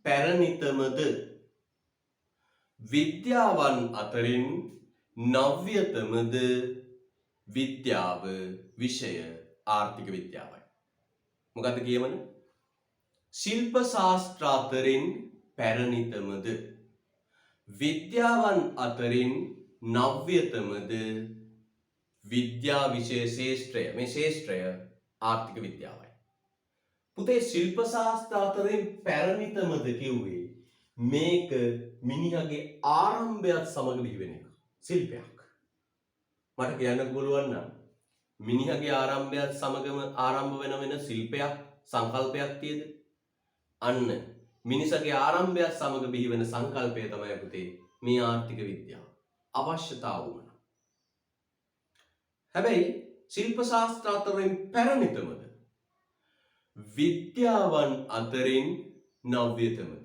පැරණිතමද විද්‍යාවන් අතරින් නව්‍යතමද විද්‍යාව විෂය ආර්ථික විද්‍යාවයි. මොකද්ද කියවන? ශිල්ප ශාස්ත්‍ර අතරින් පැරණිතමද විද්‍යාවන් අතරින් නව්‍යතමද විද්‍යා විෂය ශාස්ත්‍රය. මේ ශාස්ත්‍රය ආර්ථික විද්‍යාවයි. පුතේ ශිල්ප ශාස්ත්‍ර අතරින් පැරණිතමද කිව්වේ මේක මිනිහගේ ආරම්භයත් සමග බිහි වෙන එක. ශිල්පයක්. මට කියන්න පුළුවන් නම් මිනිහගේ ආරම්භයත් සමගම ආරම්භ වෙන ශිල්පයක් සංකල්පයක් තියෙද? අන්න මිනිසගේ ආරම්භයත් සමග බිහි වෙන සංකල්පය තමයි පුතේ මේ ආර්ථික විද්‍යාව. අවශ්‍යතාව වුණා. හැබැයි ශිල්ප ශාස්ත්‍ර අතරින් පැරණිතමද විද්‍යාවන් අතරින් නව්‍යතමද?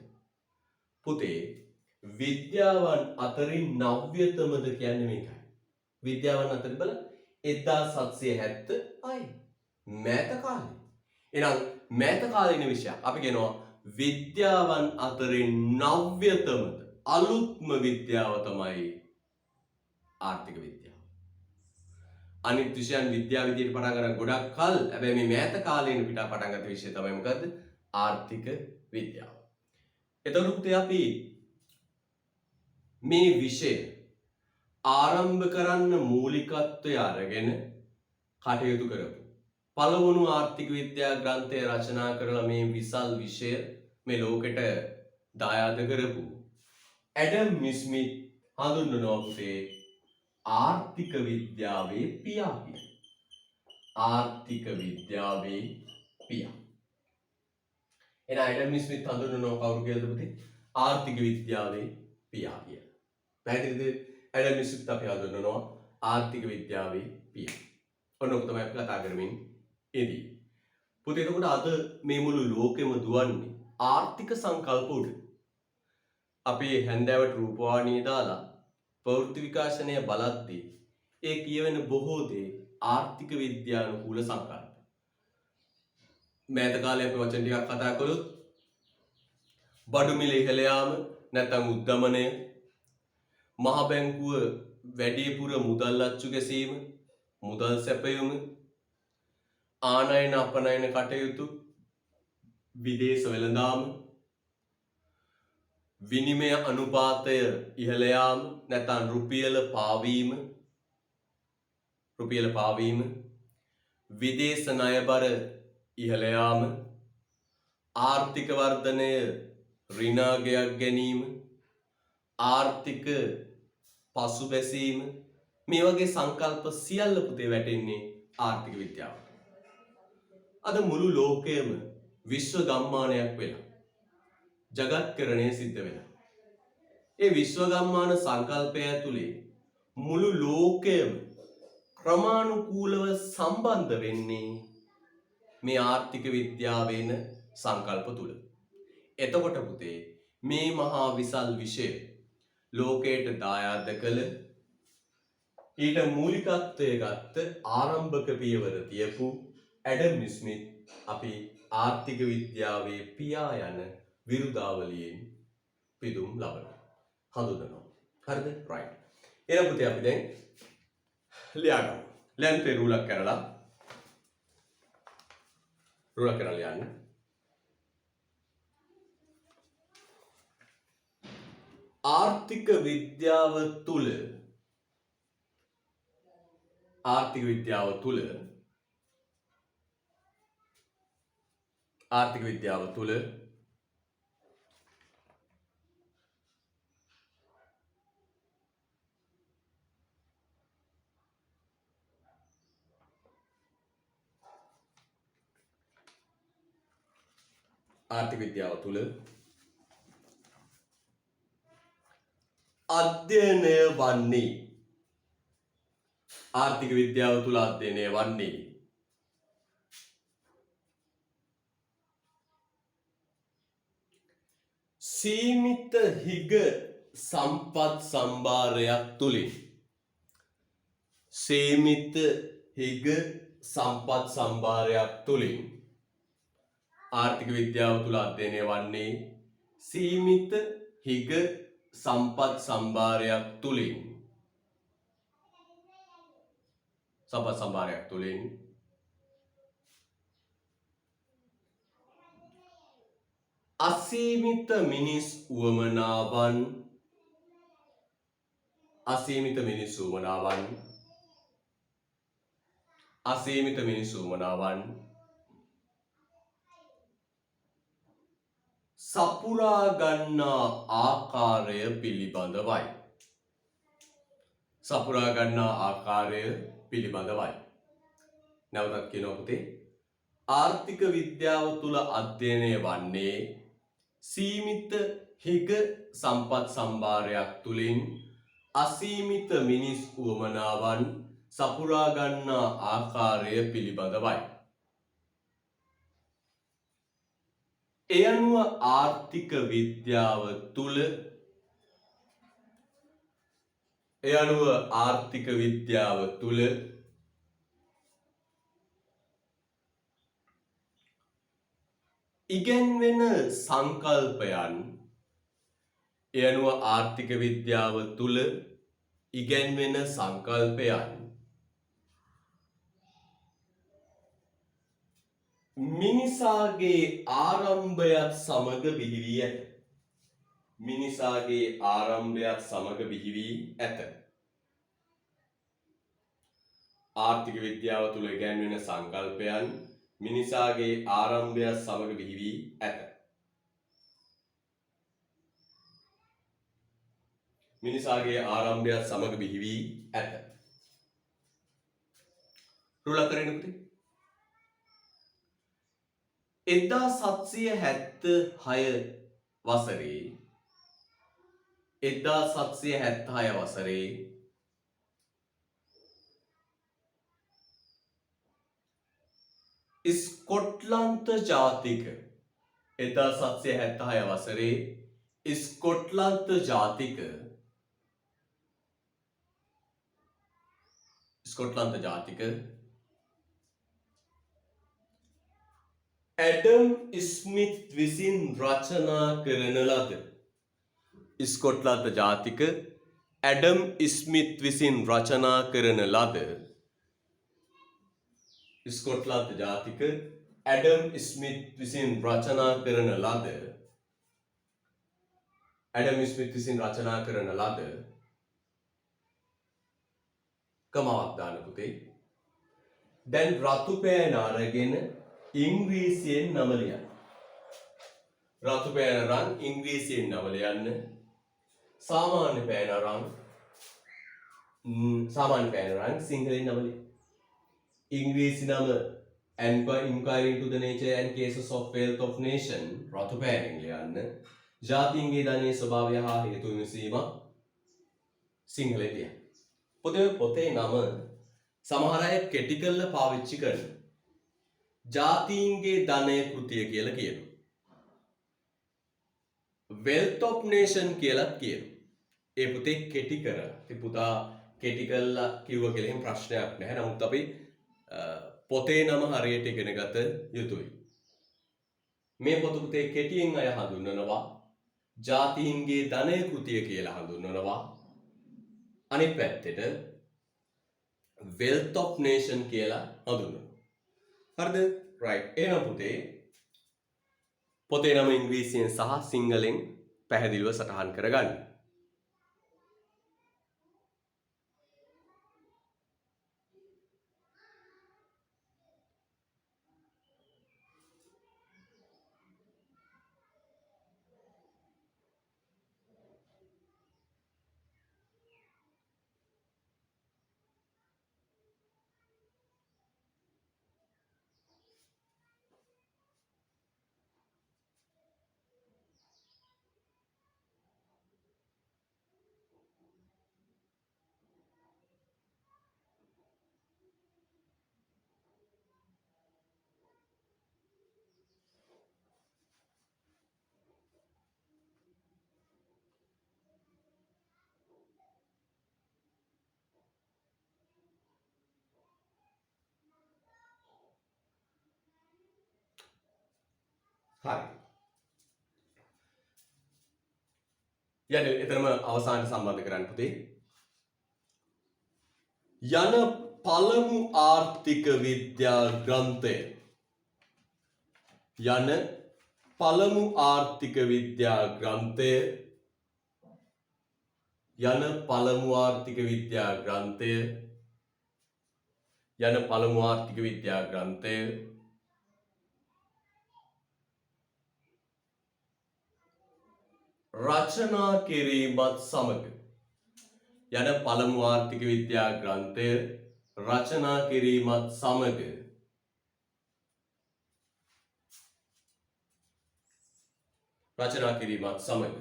පුතේ විද්‍යාවන් අතරින් නව්‍යතමද කියන්නේ මේකයි. විද්‍යාවන් අතරින් බල 1776 මෑත කාලේ. එහෙනම් මෑත කාලීන විෂයක් අපි කියනවා විද්‍යාවන් අතරින් නව්‍යතමද අලුත්ම විද්‍යාව තමයි ආර්ථික විද්‍යාව. අනිත් විෂයන් විද්‍යාව විදියට පටන් ගන්න ගොඩක් කල්. හැබැයි මේ මෑත කාලේන පිට පටන් ගත්ත විෂය තමයි මොකද්ද? ආර්ථික විද්‍යාව. එතකොට අපි මේ විෂය ආරම්භ කරන්න මූලිකත්වය අරගෙන කටයුතු කරමු. පළවුණු ආර්ථික විද්‍යා ග්‍රන්ථය රචනා කරලා මේ විසල් විෂය මේ ලෝකෙට දායාද කරපු ඇඩම් ස්මිත් හඳුන්වනවා පුතේ ආර්ථික විද්‍යාවේ පියා කියලා. ආර්ථික විද්‍යාවේ පියා. එන ඇඩම් ස්මිත් හඳුන්වනවා කවුරු කියලාද පුතේ? ආර්ථික විද්‍යාවේ පියා කියලා. පැහැදිලිද? ඇඩම් ස්මිත් අපි හඳුන්වනවා ආර්ථික විද්‍යාවේ පියා. ඔන්න ඔක තමයි අපි කතා කරමින් ඉදී. පුතේ එතකොට අද මේ මුළු ලෝකෙම දුවන්නේ ආර්ථික සංකල්ප උඩ. අපි හැන්දෑවට රූපවාහිනිය දාලා ප්‍රවෘත්ති විකාශනය බලද්දී ඒ කියවෙන බොහෝ දේ ආර්ථික විද්‍යානුකූල සංකල්ප. මෑත කාලේ අපි වචන ටිකක් කතා කළොත් බඩු මිල ඉහළ යාම නැත්නම් උද්දමනය, මහ බැංකුව වැඩිපුර මුදල් අච්චු ගැසීම, මුදල් සැපයුම, ආනයන අපනයන කටයුතු, විදේශ වෙළඳාම, විනිමය අනුපාතය ඉහළ යාම නැත්නම් රුපියල පාවීම, විදේශ ණයබර ඉහළ යාම, ආර්ථික වර්ධනය ඍණාගයක් ගැනීම, ආර්ථික පසුබැසීම, මේ වගේ සංකල්ප සියල්ල පුතේ වැටෙන්නේ ආර්ථික විද්‍යාවට. අද මුළු ලෝකයම විශ්ව ගම්මානයක් වෙලා ජගත්කරණය සිද්ධ වෙලා. ඒ විශ්ව ගම්මාන සංකල්පය ඇතුලේ මුළු ලෝකයම ක්‍රමානුකූලව සම්බන්ධ වෙන්නේ මේ ආර්ථික විද්‍යාවෙන සංකල්ප තුල. එතකොට පුතේ මේ මහා විසල් විෂය ලෝකයට දායාද කළ ඊට මූලිකත්වය ගත්ත ආරම්භක පියවර තියපු ඇඩම් ස්මිත් අපි ආර්ථික විද්‍යාවේ පියා යන විරුදාවලියෙන් පිදුම් ලබනවා. හඳුනනවා. හරිද? right. එහෙනම් පුතේ අපි දැන් ලියගමු. ලැන් පෙරූලක් කරලා ලියන්න. ආර්ථික විද්‍යාව තුල අධ්‍යයනය වන්නේ සීමිත හිග සම්පත් සම්භාරයක් තුලින් ආර්ථික විද්‍යාව තුල අධ්‍යයනය වන්නේ සීමිත හිග සම්පත් සම්භාරයක් තුලින් අසීමිත මිනිස් උවමනාවන් සපුරා ගන්නා ආකාරය පිළිබඳවයි. නැවතත් කියනවා පුතේ ආර්ථික විද්‍යාව තුල අධ්‍යයනය වන්නේ සීමිත හිග සම්පත් සම්භාරයක් තුලින් අසීමිත මිනිස් උවමනාවන් සපුරා ගන්නා ආකාරය පිළිබඳවයි. ඒ අනුව ආර්ථික විද්‍යාව තුල ඉගෙන්වෙන සංකල්පයන් මිනිසාගේ ආරම්භයත් සමග බිහි වී ඇත. ආර්ථික විද්‍යාව තුල ඉගෙන්වෙන සංකල්පයන් මිනිසාගේ ආරම්භයත් සමග බිහි වී ඇත. රුල කරගෙන පුතේ 1776 වසරේ 1776 වසරේ ස්කොට්ලන්ත ජාතික 1776 වසරේ ස්කොට්ලන්ත ජාතික ඇඩම් ස්මිත් විසින් රචනා කරන ලද ස්කොට්ලන්ත ජාතික ඇඩම් ස්මිත් විසින් රචනා කරන ලද ස්කොට්ලන්ත ජාතික ඇඩම් ස්මිත් විසින් රචනා කරන ලද ඇඩම් ස්මිත් විසින් රචනා කරන ලද කමාවක් දාන්න පුතේ. දැන් රතු පෑන අරගෙන ඉංග්‍රීසියෙන් නම ලියන්න. රතු පෑන අරන් ඉංග්‍රීසියෙන් නම ලියන්න. සාමාන්‍ය පෑන අරන් සිංහලෙන් නම ලියන්න. ඉංග්‍රීසි නම Inquiry into the Nature and Cases of Wealth of Nation රතු පෑනෙන් ලියන්න. ජාතීන්ගේ ධනයේ ස්වභාවය හා හේතු විමසීම සිංහලෙන් ලියන්න. පොතේ නම සමහර අය කෙටි කරලා පාවිච්චි කරනවා. ජාතීන්ගේ ධනය කෘතිය කියලා කියනවා. Wealth of Nation කියලාත් කියනවා. ඒ පොතේ කෙටි කරලා. ඉතින් පුතා කෙටි කරලා කිව්ව කියලා එහෙම ප්‍රශ්නයක් නැහැ. නමුත් අපි පොතේ නම හරියට ඉගෙන ගත යුතුයි. මේ පොත පුතේ කෙටියෙන් අය හඳුන්වනවා ජාතීන්ගේ ධනය කෘතිය කියලා හඳුන්වනවා. අනිත් පැත්තට Wealth of Nation කියලා හඳුන්වනවා. හරිද? right. එහෙනම් පුතේ පොතේ නම ඉංග්‍රීසියෙන් සහ සිංහලෙන් පැහැදිලිව සටහන් කරගන්න. හරි. යන්න එතරම් අවසානට සම්බන්ධ කරන්න පුතේ. යන පළමු ආර්ථික විද්‍යා ග්‍රන්ථය. යන පළමු ආර්ථික විද්‍යා ග්‍රන්ථය. යන පළමු ආර්ථික විද්‍යා ග්‍රන්ථය. යන පළමු ආර්ථික විද්‍යා ග්‍රන්ථය රචනා කිරීමත් සමග යන පළමු ආර්ථික විද්‍යා ග්‍රන්ථය රචනා කිරීමත් සමග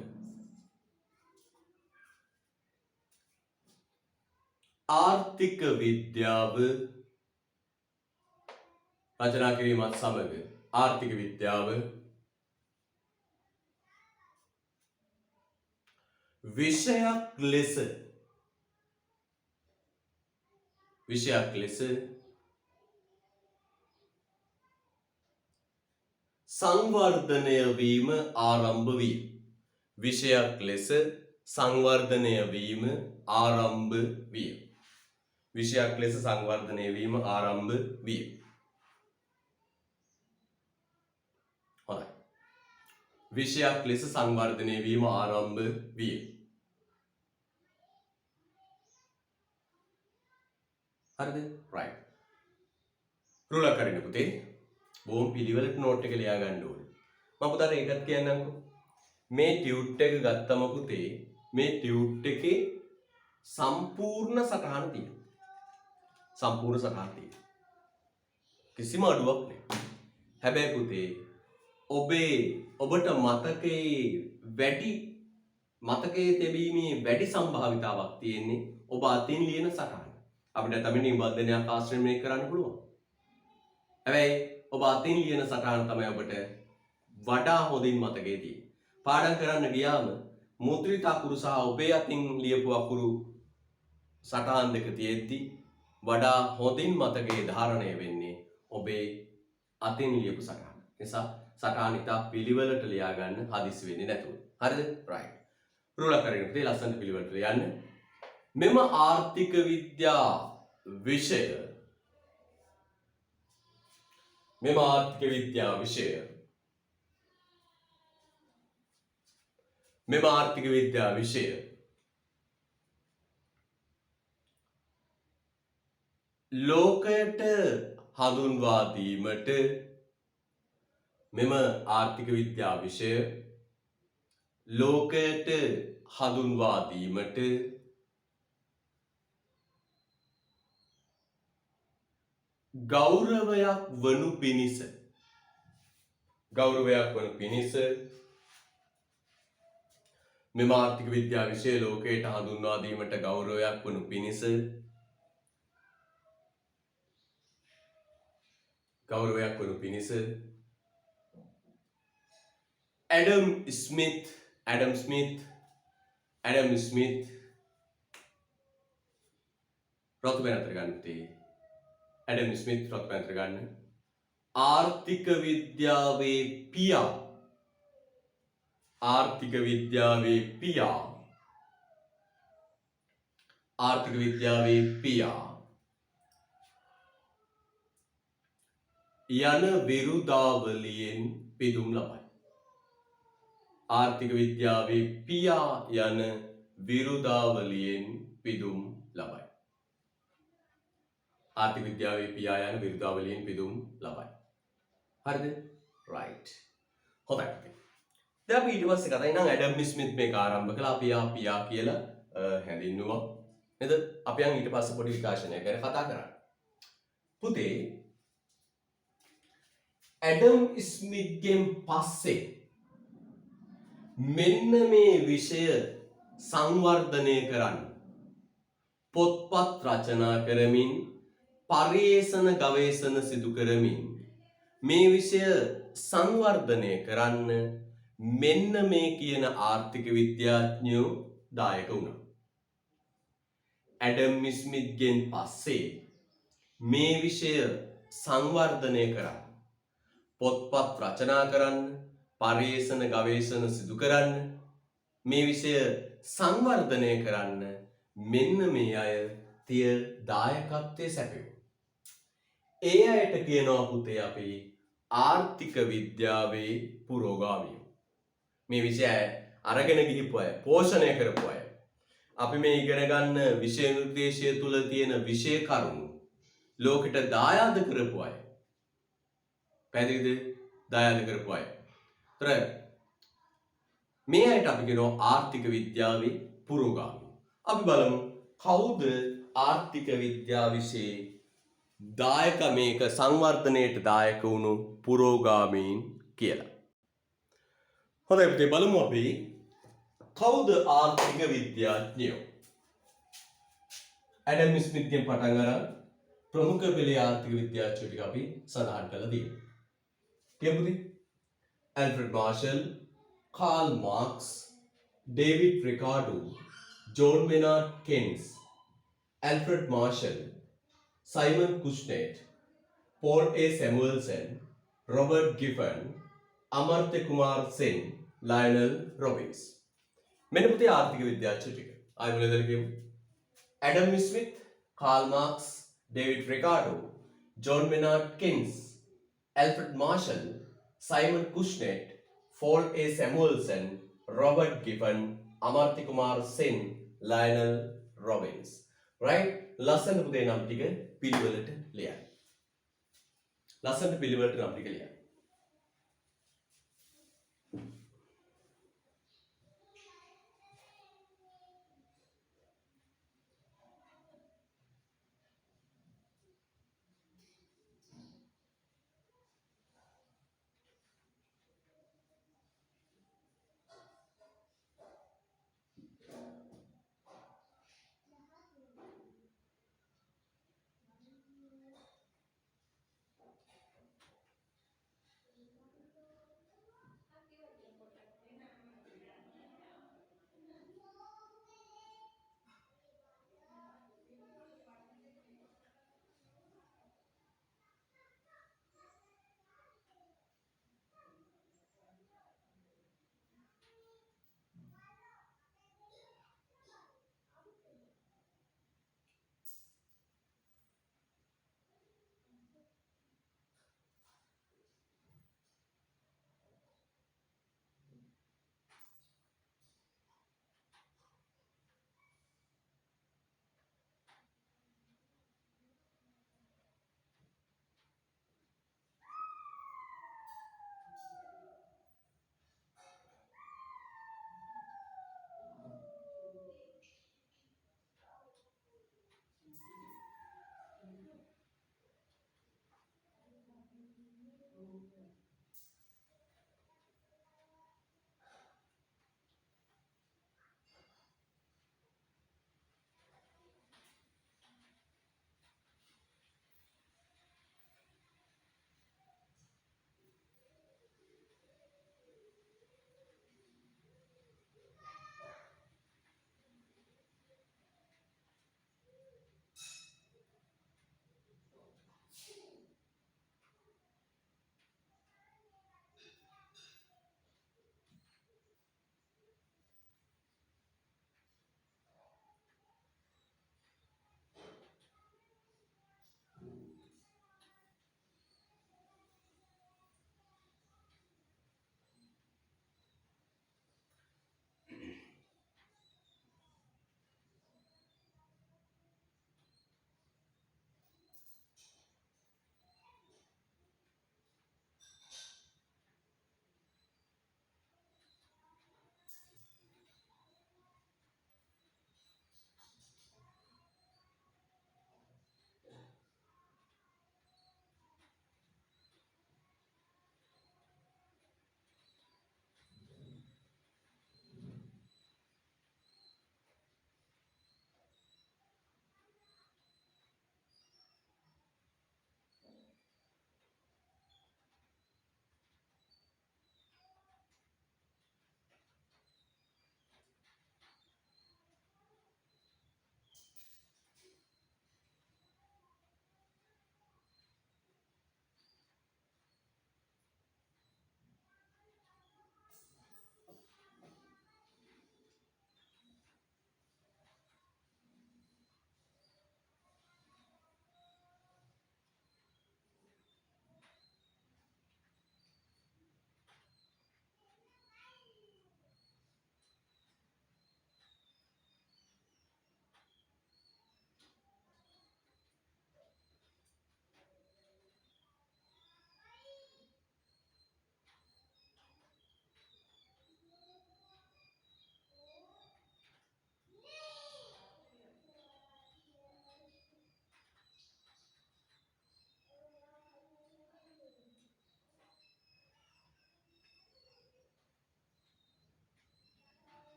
ආර්ථික විද්‍යාව රචනා කිරීමත් සමග ආර්ථික විද්‍යාව විෂයක් ලෙස සංවර්ධනය වීම ආරම්භ විය. විෂයක් ලෙස සංවර්ධනය වීම ආරම්භ විය. විෂයක් ලෙස සංවර්ධනය වීම ආරම්භ විය. හොඳයි. විෂයක් ලෙස සංවර්ධනය වීම ආරම්භ විය. හරිද? right. රුලක් අරින්න පුතේ. බොහොම පිළිවෙලට නෝට් එක ලියා ගන්න ඕනේ. මම පුතාට ඒකත් කියන්නම්කෝ. මේ ටියුට් එක ගත්තම පුතේ මේ ටියුට් එකේ සම්පූර්ණ සටහන තියෙනවා. කිසිම අඩුවක් නැහැ. හැබැයි පුතේ ඔබට මතකයේ වැඩි මතකයේ තැබීමේ වැඩි සම්භාවිතාවක් තියෙන්නේ ඔබ අතින් ලියන සටහන. අපිට තමයි නිබන්ධනයක් ආශ්‍රය කරන්න පුළුවන්. හැබැයි ඔබ අතින් ලියන සටහන තමයි ඔබට වඩා හොඳින් මතකයේ තියෙන්නේ. පාඩම් කරන්න ගියාම මුද්‍රිත අකුරු සහ ඔබේ අතින් ලියපු අකුරු සටහන් දෙක තියෙද්දි වඩා හොඳින් මතකයේ ධාරණය වෙන්නේ ඔබේ අතින් ලියපු සටහන. නිසා සටහන ඉතා පිළිවෙලට ලියා ගන්න හදිසි වෙන්නේ නැතුව. හරිද? right. රූලක් අරගෙන පුතේ ලස්සනට පිළිවෙලට ලියන්න. මෙම ආර්ථික විද්‍යා විෂය ලෝකයට හඳුන්වා දීමට ගෞරවයක් වනු පිණිස මෙම ආර්ථික විද්‍යා විෂය ලෝකයට හඳුන්වා දීමට ගෞරවයක් වනු පිණිස ඇඩම් ස්මිත් රොත් වෙනතර ගන්න පුතේ. ඇඩම් ස්මිත් රොත් වෙනතර ගන්න. ආර්ථික විද්‍යාවේ පියා යන විරුදාවලියෙන් පිදුම් ලබයි. ආර්ථික විද්‍යාවේ පියා යන විරුදාවලියෙන් පිදුම් ලබයි. හරිද? right. හොඳයි. දැන් අපි ඊට පස්සේ කතා කරනවා ඇඩම් ස්මිත් මේක ආරම්භ කළා පියා කියලා හැඳින්නුවා. නේද? අපි යන් ඊට පස්සේ පොඩි විකාශනයක් ගැන කතා කරන්න. පුතේ ඇඩම් ස්මිත්ගෙන් පස්සේ මෙන්න මේ විෂය සංවර්ධනය කරන්න පොත්පත් රචනා කරමින් පර්යේෂණ ගවේෂණ සිදු කරමින් මේ විෂය සංවර්ධනය කරන්න මෙන්න මේ කියන ආර්ථික විද්‍යාඥයෝ දායක වුණා. ඇඩම් ස්මිත්ගෙන් පස්සේ මේ විෂය සංවර්ධනය කරන්න පොත්පත් රචනා කරන්න පර්යේෂණ ගවේෂණ සිදු කරන්න මේ විෂය සංවර්ධනය කරන්න මෙන්න මේ අය තිය දායකත්වයේ සැපයුවා. ඒ අයට කියනවා පුතේ අපි ආර්ථික විද්‍යාවේ පුරෝගාමියෝ. මේ විෂය අරගෙන ගිහිපු අය, පෝෂණය කරපු අය. අපි මේ ඉගෙන ගන්න විෂය නිර්දේශය තුල තියෙන විෂය කරුණු ලෝකෙට දායාද කරපු අය. පැහැදිලිද? දායාද කරපු අය. මේ අයට අපි කියනවා ආර්ථික විද්‍යාවේ පුරෝගාමී. අපි බලමු කවුද ආර්ථික විද්‍යා විෂයේ දායක මේක සංවර්ධනයට දායක වුණු පුරෝගාමීන් කියලා. හොඳයි පුතේ බලමු අපි කවුද ආර්ථික විද්‍යාඥයෝ? ඇඩම් ස්මිත්ගෙන් පටන් අරන් ප්‍රමුඛ පෙළේ ආර්ථික විද්‍යාඥයෝ ටික අපි සඳහන් කරලා තියෙනවා. කියමුද? Alfred Marshall, Karl Marx, David Ricardo, John Maynard Keynes, Alfred Marshall, Simon Kuznets, Paul A Samuelson, Robert Giffen, Amartya Kumar Sen, Lionel Robbins. මෙන්න පුතේ ආර්ථික විද්‍යාඥයෝ ටික. ආයෙ මොනවද කියමු? Adam Smith, Karl Marx, David Ricardo, John Maynard Keynes, Alfred Marshall, Simon Kuznets, Paul A Samuelson, Robert Giffen, Amartya Kumar Sen, Lionel Robbins. right? ලස්සන පුතේ නම් ටික පිළිවෙලට ලියන්න. ලස්සන පිළිවෙලට නම් ටික ලියන්න.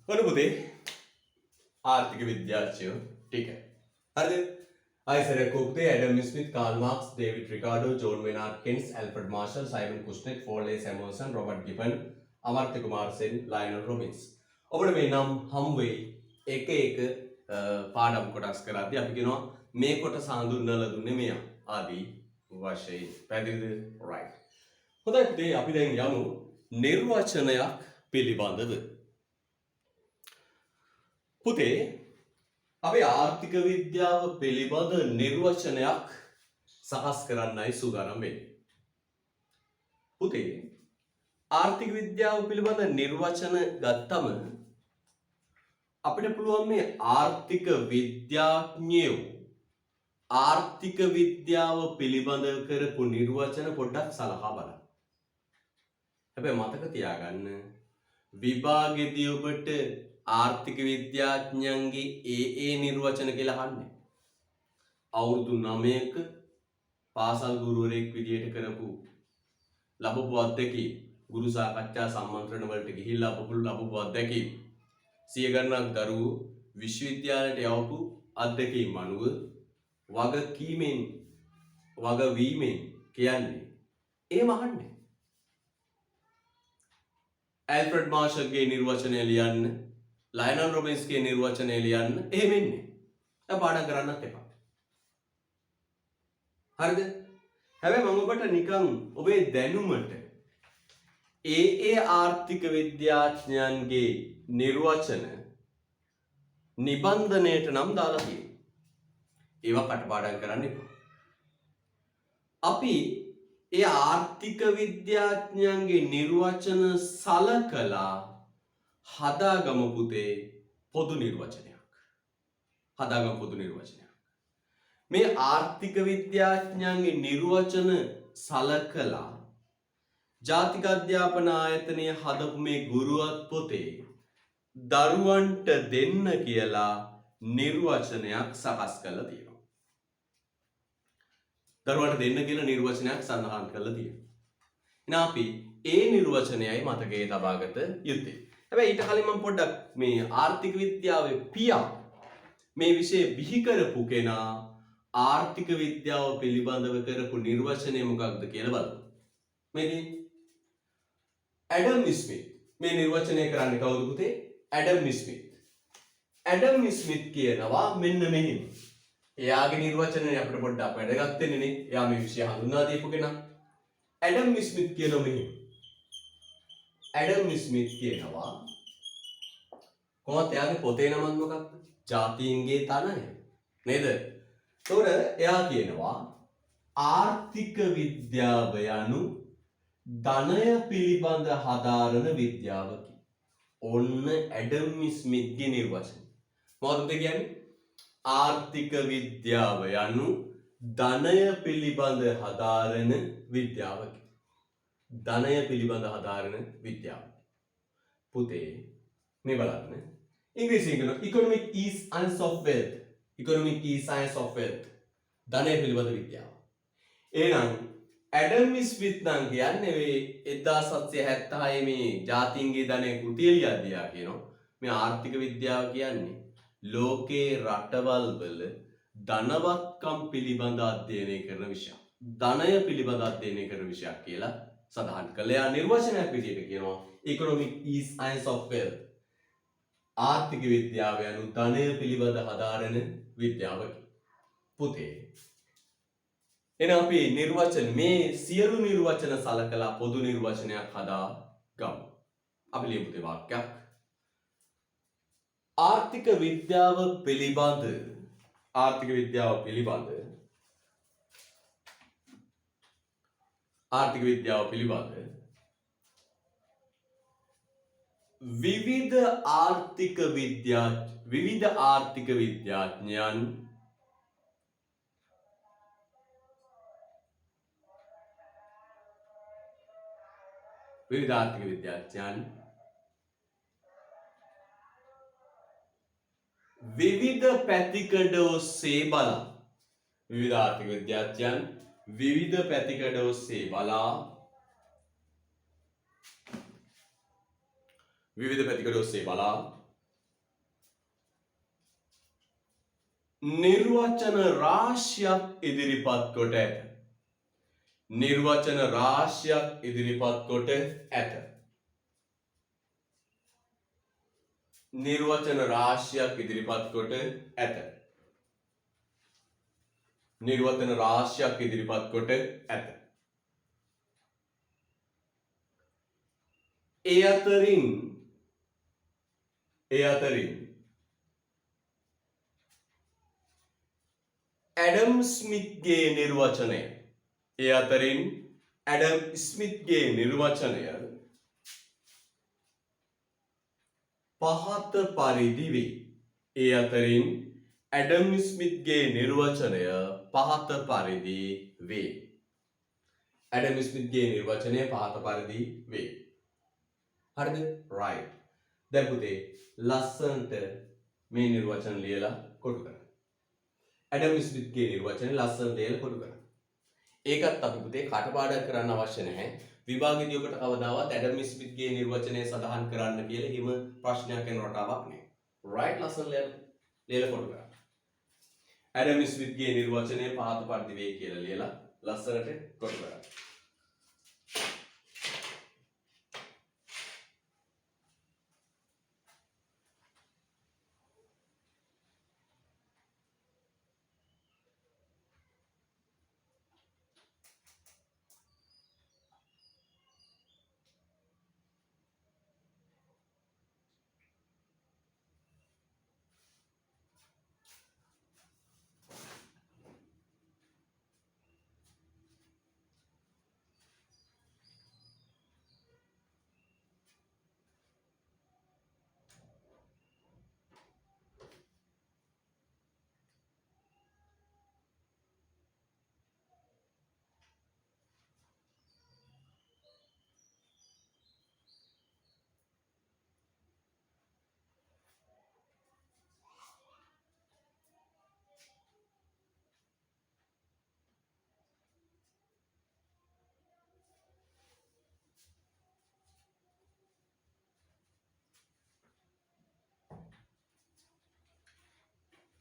ඔන්න පුතේ ආර්ථික විද්‍යාඥයෝ ටික. හරිද? අයිසර් කුක්ටේ, Adam Smith, Karl Marx, David Ricardo, John Maynard Keynes, Alfred Marshall, Simon Kuznets, Paul A Samuelson, Robert Giffen, Amartya Kumar Sen, Lionel Robbins. ඔබට මේ නම් හමු වෙයි එක එක පාඩම් කොටස් කරද්දී අපි කියනවා මේ කොටස හඳුන්වලා දුන්නේ මෙයා ආදී වශයෙන්. පැහැදිලිද? right. හොඳයි පුතේ අපි දැන් යමු නිර්වචනයක් පිළිබඳව. පුතේ අපි ආර්ථික විද්‍යාව පිළිබඳ නිර්වචනයක් සකස් කරන්නයි සූදානම් වෙන්නේ. පුතේ ආර්ථික විද්‍යාව පිළිබඳ නිර්වචන ගත්තම අපිට පුළුවන් මේ ආර්ථික විද්‍යාඥයෝ ආර්ථික විද්‍යාව පිළිබඳ කරපු නිර්වචන පොඩ්ඩක් සලකා බලන්න. හැබැයි මතක තියාගන්න විභාගෙදී ඔබට ආර්ථික විද්‍යාඥයන්ගේ ඒ නිර්වචන කියලා අහන්නේ. අවුරුදු 9ක පාසල් ගුරුවරයෙක් විදියට කරපු ලැබපු අත්දැකීම්, ගුරු සාකච්ඡා සම්මන්ත්‍රණ වලට ගිහිල්ලා ලැබපු අත්දැකීම්, සිය ගණනක් දරුවෝ විශ්වවිද්‍යාලයට යවපු අත්දැකීම් අනුව වගවීමෙන් කියන්නේ එහෙම අහන්නේ. ඇල්ෆ්‍රඩ් මාර්ෂල්ගේ නිර්වචනය ලියන්න, ලයනල් රොබින්ස්ගේ නිර්වචනය ලියන්න එහෙම එන්නේ. දැන් පාඩම් කරන්නත් එපා. හරිද? හැබැයි මම ඔබට නිකන් ඔබේ දැනුමට ඒ ආර්ථික විද්‍යාඥයන්ගේ නිර්වචන නිබන්ධනයට නම් දාලා තියෙනවා. ඒවා කටපාඩම් කරන්න එපා. අපි ඒ ආර්ථික විද්‍යාඥයන්ගේ නිර්වචන සලකලා හදාගමු පුතේ පොදු නිර්වචනයක්. හදාගමු පොදු නිර්වචනයක්. මේ ආර්ථික විද්‍යාඥයන්ගේ නිර්වචන සලකලා ජාතික අධ්‍යාපන ආයතනය හදපු මේ ගුරුවත් පොතේ දරුවන්ට දෙන්න කියලා නිර්වචනයක් සකස් කරලා තියෙනවා. දරුවන්ට දෙන්න කියලා නිර්වචනයක් සඳහන් කරලා තියෙනවා. එහෙනම් අපි ඒ නිර්වචනයයි මතකයේ තබාගත යුත්තේ. හැබැයි ඊට කලින් මම පොඩ්ඩක් මේ ආර්ථික විද්‍යාවේ පියා මේ විෂය බිහි කරපු කෙනා ආර්ථික විද්‍යාව පිළිබඳව කරපු නිර්වචනය මොකක්ද කියලා බලමු. මේ ඇඩම් ස්මිත් මේ නිර්වචනය කරන්නේ කවුද පුතේ? ඇඩම් ස්මිත්. ඇඩම් ස්මිත් කියනවා මෙන්න මෙහෙම. එයාගේ නිර්වචනය අපිට පොඩ්ඩක් වැදගත් වෙන්නේ නේ. එයා මේ විෂය හඳුන්වා දීපු කෙනා. ඇඩම් ස්මිත් කියනවා මෙහෙම. ඇඩම් ස්මිත් කියනවා කොහොමද එයාගේ පොතේ නම මොකක්ද? ජාතීන්ගේ තනය. නේද? ඒතොර එයා කියනවා ආර්ථික විද්‍යාව යනු ධනය පිළිබඳ හදාරන විද්‍යාවකි. ඔන්න ඇඩම් ස්මිත්ගේ නිර්වචනය. මොකක්ද කියන්නේ? ආර්ථික විද්‍යාව යනු ධනය පිළිබඳ හදාරන විද්‍යාවකි. ධනය පිළිබඳ හදාරන විද්‍යාව. පුතේ මේ බලන්න. ඉංග්‍රීසියෙන් කියනවා economic is science of wealth. economic is science of wealth. ධනය පිළිබඳ විද්‍යාව. එහෙනම් ඇඩම් ස්මිත් නම් කියන්නේ මේ 1776 මේ ජාතීන්ගේ ධනය කෘතිය ලියද්දී කියනවා මේ ආර්ථික විද්‍යාව කියන්නේ ලෝකේ රටවල් වල ධනවත්කම් පිළිබඳ අධ්‍යයනය කරන විෂයක්. ධනය පිළිබඳ අධ්‍යයනය කරන විෂයක් කියලා සඳහන් කළා. යා නිර්වචනයක් විදිහට කියනවා economic is science of wealth. ආර්ථික විද්‍යාව යනු ධනය පිළිබඳ හදාරන විද්‍යාවකි. පුතේ එහෙනම් අපි නිර්වචන මේ සියලු නිර්වචන සලකලා පොදු නිර්වචනයක් හදා ගමු. අපි ලියමු තේ වාක්‍යයක්. ආර්ථික විද්‍යාව පිළිබඳ විවිධ ආර්ථික විද්‍යාඥයන් විවිධ පැතිකඩ ඔස්සේ බලා නිර්වචන රාශියක් ඉදිරිපත් කොට ඇත. නිර්වචන රාශියක් ඉදිරිපත් කොට ඇත. නිර්වචන රාශියක් ඉදිරිපත් කොට ඇත. නිර්වචන රාශියක් ඉදිරිපත් කොට ඇත. ඒ අතරින් ඇඩම් ස්මිත්ගේ නිර්වචනය පහත පරිදි වේ. ඇඩම් ස්මිත්ගේ නිර්වචනය පහත පරිදි වේ. ඇඩම් ස්මිත්ගේ නිර්වචනය පහත පරිදි වේ. හරිද? right. දැන් පුතේ ලස්සනට මේ නිර්වචන ලියලා කොටු කරන්න. ඇඩම් ස්මිත්ගේ නිර්වචනය ලස්සනට ලියලා කොටු කරන්න. ඒකත් අපි පුතේ කටපාඩම් කරන්න අවශ්‍ය නැහැ. විභාගෙදී ඔබට කවදාවත් ඇඩම් ස්මිත්ගේ නිර්වචනය සඳහන් කරන්න කියලා හිම ප්‍රශ්නයක් එන රටාවක් නැහැ. right ලස්සන ලියලා කොටු කරන්න. ඇඩම් ස්මිත්ගේ නිර්වචනය පහත පරිදි වේ කියලා ලියලා ලස්සනට කොටු කරන්න.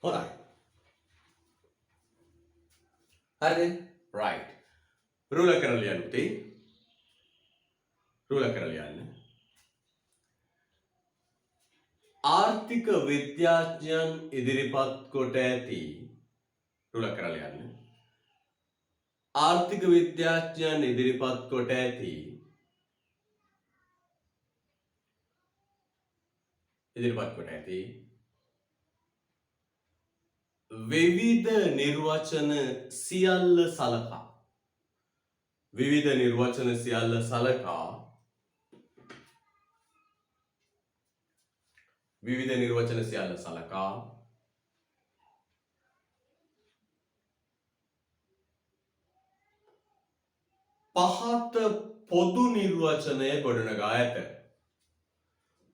හොඳයි. හරිද? right. රූලර් කරලා ලියන්න පුතේ. රූලර් කරලා ලියන්න. ආර්ථික විද්‍යාඥයන් ඉදිරිපත් කොට ඇති රූලර් කරලා ලියන්න. ආර්ථික විද්‍යාඥයන් ඉදිරිපත් කොට ඇති විවිධ නිර්වචන සියල්ල සලකා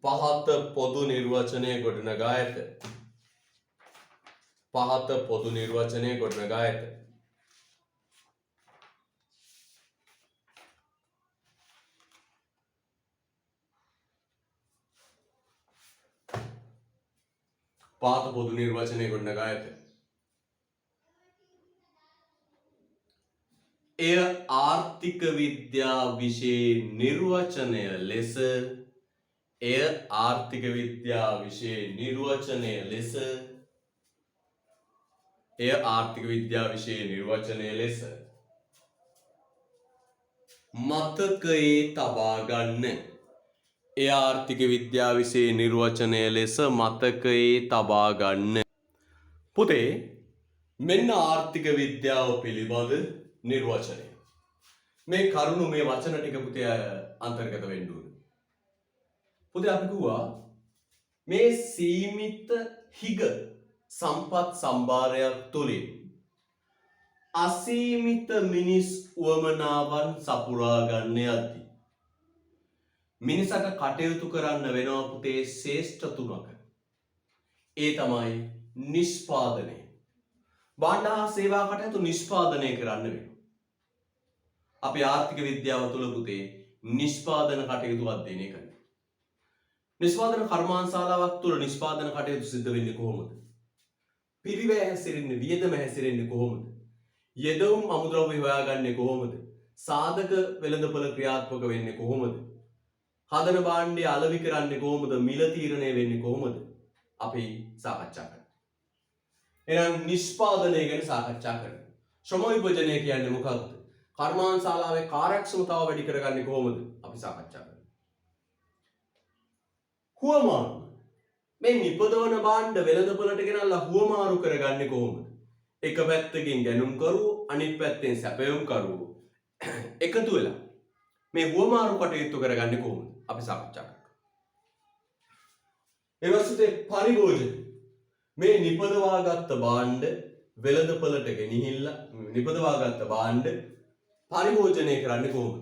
පහත පොදු නිර්වචනය ගොඩනගා ඇත. පහත පොදු නිර්වචනය ගොඩනගා ඇත. එය ආර්ථික විද්‍යා විෂයේ නිර්වචනය ලෙස මතකයේ තබා ගන්න. පුතේ මෙන්න ආර්ථික විද්‍යාව පිළිබඳ නිර්වචනය. මේ කරුණු මේ වචන ටික පුතේ අන්තර්ගත වෙන්න ඕනේ. පුතේ අපි කිව්වා මේ සීමිත හිග සම්පත් සම්භාරයක් තුලින් අසීමිත මිනිස් උවමනාවන් සපුරා ගන්න යද්දී මිනිසට කටයුතු කරන්න වෙනවා පුතේ ශ්‍රේෂ්ඨ තුනක. ඒ තමයි නිෂ්පාදනය. භාණ්ඩ හා සේවා කටයුතු නිෂ්පාදනය කරන්න වෙනවා. අපි ආර්ථික විද්‍යාව තුළ පුතේ නිෂ්පාදන කටයුතු අධ්‍යයනය කරනවා. නිෂ්පාදන කර්මාන්තශාලාවක් තුළ නිෂ්පාදන කටයුතු සිද්ධ වෙන්නේ කොහොමද? පිරිවැය හැසිරෙන්නේ වියදම හැසිරෙන්නේ කොහොමද? යෙදවුම් අමුද්‍රව්‍ය හොයාගන්නේ කොහොමද? සාධක වෙළඳපොළ ක්‍රියාත්මක වෙන්නේ කොහොමද? හදන භාණ්ඩය අලෙවි කරන්නේ කොහොමද? මිල තීරණය වෙන්නේ කොහොමද? අපි සාකච්ඡා කරමු. එහෙනම් නිෂ්පාදනය ගැන සාකච්ඡා කරමු. ශ්‍රම විභජනය කියන්නේ මොකක්ද? කර්මාන්තශාලාවේ කාර්යක්ෂමතාව වැඩි කරගන්නේ කොහොමද? අපි සාකච්ඡා කරමු. හුවමාරු මේ නිපදවන භාණ්ඩ වෙළඳපොළට ගෙනල්ලා හුවමාරු කරගන්නේ කොහොමද? එක පැත්තකින් ගැනුම්කරුවෝ අනිත් පැත්තෙන් සැපයුම්කරුවෝ එකතු වෙලා මේ හුවමාරු කටයුතු කරගන්නේ කොහොමද? අපි සාකච්ඡා කරමු. ඊවසුතේ පරිභෝජන මේ නිපදවාගත් භාණ්ඩ වෙළඳපොළට ගෙනහිල්ලා නිපදවාගත් භාණ්ඩ පරිභෝජනය කරන්නේ කොහොමද?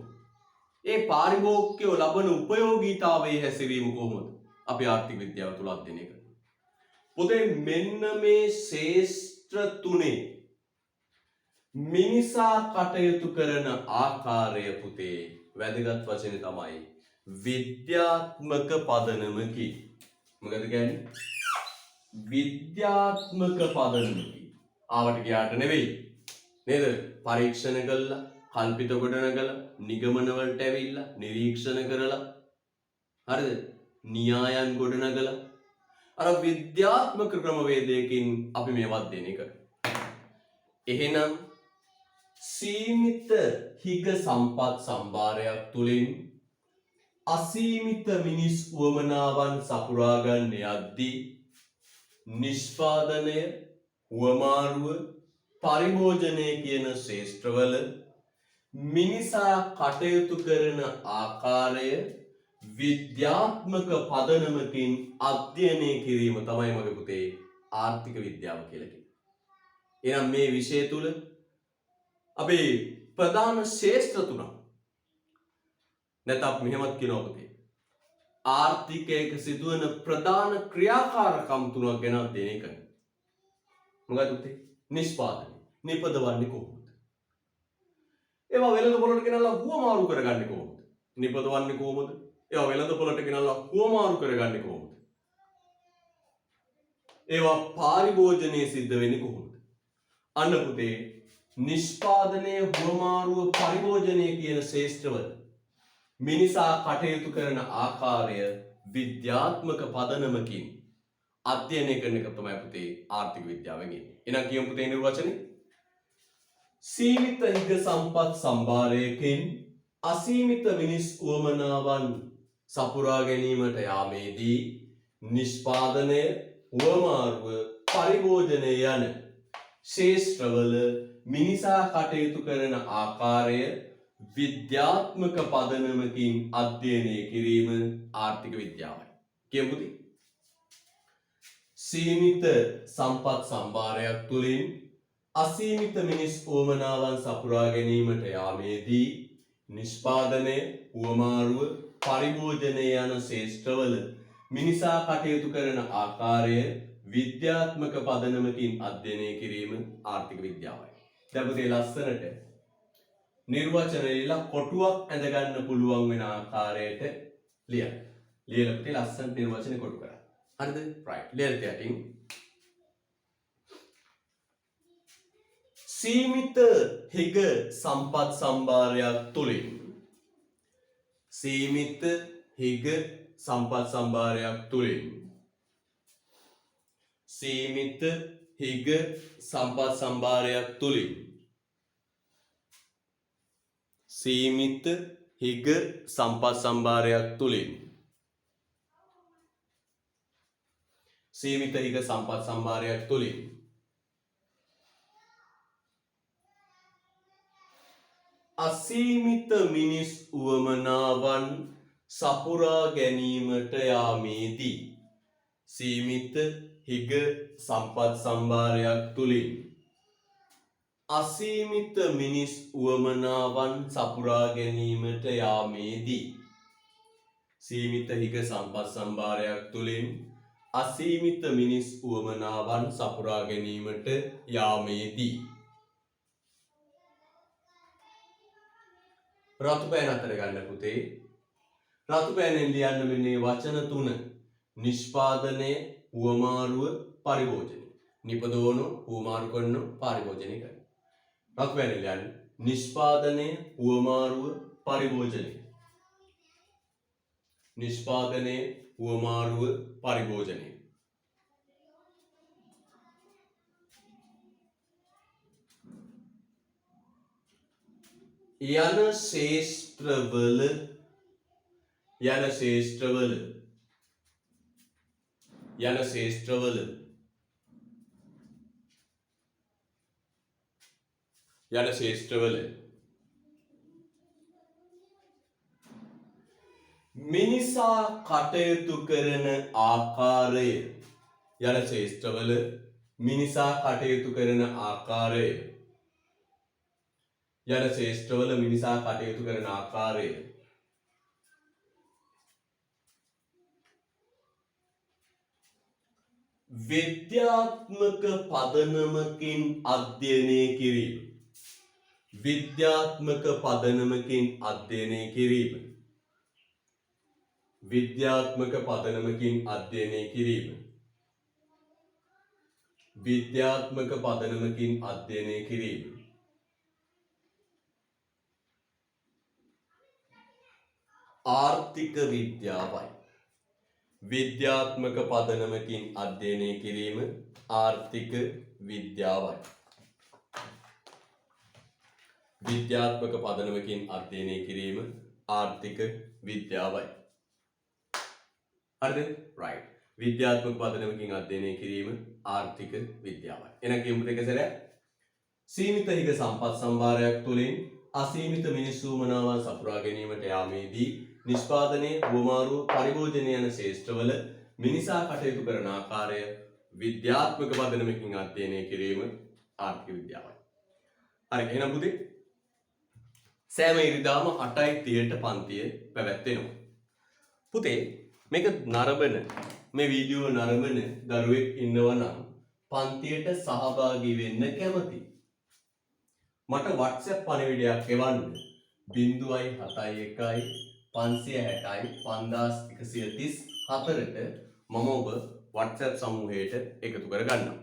ඒ පාරිභෝගිකයෝ ලබන උපයෝගීතාවයේ හැසිරීම කොහොමද? අපි ආර්ථික විද්‍යාව තුල අධ්‍යයනය කරනවා. පොතේ මෙන්න මේ ශේෂ්ත්‍ර තුනේ මිනිසා කටයුතු කරන ආකාරය පුතේ වැදගත් වචනේ තමයි විද්‍යාත්මක පදනමකි. මොකද කියන්නේ? විද්‍යාත්මක පදනමකි. ආවට ගියාට නෙවෙයි. නේද? පරීක්ෂණ කළා, කල්පිත ගොඩනගලා, නිගමන වලට ඇවිල්ලා, නිරීක්ෂණ කරලා හරිද? න්‍යායන් ගොඩනගලා අර විද්‍යාත්මක ක්‍රමවේදයකින් අපි මේවත් අධ්‍යයනය කරනවා. එහෙනම් සීමිත හිග සම්පත් සම්භාරයක් තුලින් අසීමිත මිනිස් උවමනාවන් සපුරා ගන්න යද්දී නිෂ්පාදනය, හුවමාරුව, පරිභෝජනය කියන ශේෂ්ත්‍රවල මිනිසා කටයුතු කරන ආකාරය විද්‍යාත්මක පදනමකින් අධ්‍යයනය කිරීම තමයි මගේ පුතේ ආර්ථික විද්‍යාව කියලා කියන්නේ. එහෙනම් මේ විෂය තුල අපි ප්‍රධාන ශේෂ්ත්‍ර තුනක් නැත්නම් මෙහෙමත් කියනවා පුතේ. ආර්ථිකයක සිදුවන ප්‍රධාන ක්‍රියාකාරකම් තුනක් ගැන අධ්‍යයනය කරනවා. මොකද පුතේ? නිෂ්පාදනය. නිපදවන්නේ කොහොමද? ඒවා වෙළඳපොළට ගෙනල්ලා හුවමාරු කරගන්නේ කොහොමද? නිපදවන්නේ කොහොමද? ඒවා වෙළඳපොළට ගෙනල්ලා හුවමාරු කරගන්නේ කොහොමද? ඒවා පරිභෝජනය සිද්ධ වෙන්නේ කොහොමද? අන්න පුතේ නිෂ්පාදනය, හුවමාරුව, පරිභෝජනය කියන ශේෂ්ත්‍රවල මිනිසා කටයුතු කරන ආකාරය විද්‍යාත්මක පදනමකින් අධ්‍යයනය කරන එක තමයි පුතේ ආර්ථික විද්‍යාවෙන් ඉන්නේ. එහෙනම් කියමු පුතේ නිර්වචනේ. සීමිත හිග සම්පත් සම්භාරයකින් අසීමිත මිනිස් උවමනාවන් සපුරා ගැනීමට යාමේදී නිෂ්පාදනය, හුවමාරුව, පරිභෝජනය යන ශේෂ්ත්‍රවල මිනිසා කටයුතු කරන ආකාරය විද්‍යාත්මක පදනමකින් අධ්‍යයනය කිරීම ආර්ථික විද්‍යාවයි. කියමු පුතේ. සීමිත සම්පත් සම්භාරයක් තුලින් අසීමිත මිනිස් උවමනාවන් සපුරා ගැනීමට යාමේදී නිෂ්පාදනය, හුවමාරුව, පරිභෝජනය යන ශේෂ්ත්‍රවල මිනිසා කටයුතු කරන ආකාරය විද්‍යාත්මක පදනමකින් අධ්‍යයනය කිරීම ආර්ථික විද්‍යාවයි. දැන් පුතේ ලස්සනට නිර්වචන ලියලා කොටුවක් ඇඳ ගන්න පුළුවන් වෙන ආකාරයට ලියන්න. ලියලා පුතේ ලස්සන නිර්වචන කොටු කරා. හරිද? right. ලියලා තියටින් සීමිත හිග සම්පත් සම්භාරයක් තුලින් සීමිත හිග සම්පත් සම්භාරයක් තුලින් සීමිත හිග සම්පත් සම්භාරයක් තුලින් සීමිත හිග සම්පත් සම්භාරයක් තුලින් සීමිත හිග සම්පත් සම්භාරයක් තුලින් අසීමිත මිනිස් උවමනාවන් සපුරා ගැනීමට යාමේදී සීමිත හිග සම්පත් සම්භාරයක් තුලින් අසීමිත මිනිස් උවමනාවන් සපුරා ගැනීමට යාමේදී සීමිත හිග සම්පත් සම්භාරයක් තුලින් අසීමිත මිනිස් උවමනාවන් සපුරා ගැනීමට යාමේදී රතු පෑන අතර ගන්න පුතේ. රතු පෑනෙන් ලියන්න මෙන්න මේ වචන තුන. නිෂ්පාදනය, හුවමාරුව, පරිභෝජනය. නිපදවනු, හුවමාරු කරනු, පරිභෝජනය කරනු. රක්වැනිලයන් නිෂ්පාදනය, හුවමාරුව, පරිභෝජනය. නිෂ්පාදනය, හුවමාරුව, පරිභෝජනය. යන ශේෂ්ත්‍රවල මිනිසා කටයුතු කරන ආකාරය. මිනිසා කටයුතු කරන ආකාරය. විද්‍යාත්මක පදනමකින් අධ්‍යයනය කිරීම. විද්‍යාත්මක පදනමකින් අධ්‍යයනය කිරීම. විද්‍යාත්මක පදනමකින් අධ්‍යයනය කිරීම. විද්‍යාත්මක පදනමකින් අධ්‍යයනය කිරීම. ආර්ථික විද්‍යාවයි. විද්‍යාත්මක පදනමකින් අධ්‍යයනය කිරීම ආර්ථික විද්‍යාවයි. විද්‍යාත්මක පදනමකින් අධ්‍යයනය කිරීම ආර්ථික විද්‍යාවයි. හරිද? right. විද්‍යාත්මක පදනමකින් අධ්‍යයනය කිරීම ආර්ථික විද්‍යාවයි. එහෙනම් කියමු දෙක සැරයක්. සීමිත හිග සම්පත් සම්භාරයක් තුළින් අසීමිත මිනිස් වුමනාවන් සපුරා ගැනීමට යාමේදී නිෂ්පාදනයේ, හුවමාරුව, පරිභෝජනය යන ශේෂ්ත්‍රවල මිනිසා කටයුතු කරන ආකාරය විද්‍යාත්මක පදනමකින් අධ්‍යයනය කිරීම ආර්ථික විද්‍යාවයි. හරි. එහෙනම් පුතේ සෑම ඉරිදාම 8:30ට පන්තිය පැවැත්වෙනවා. පුතේ මේක නරඹන මේ වීඩියෝ නරඹන දරුවෙක් ඉන්නවා නම් පන්තියට සහභාගී වෙන්න කැමති. මට WhatsApp පණිවිඩයක් එවන්න 071 560 5134ට මම ඔබ WhatsApp සමූහයට එකතු කර ගන්නවා.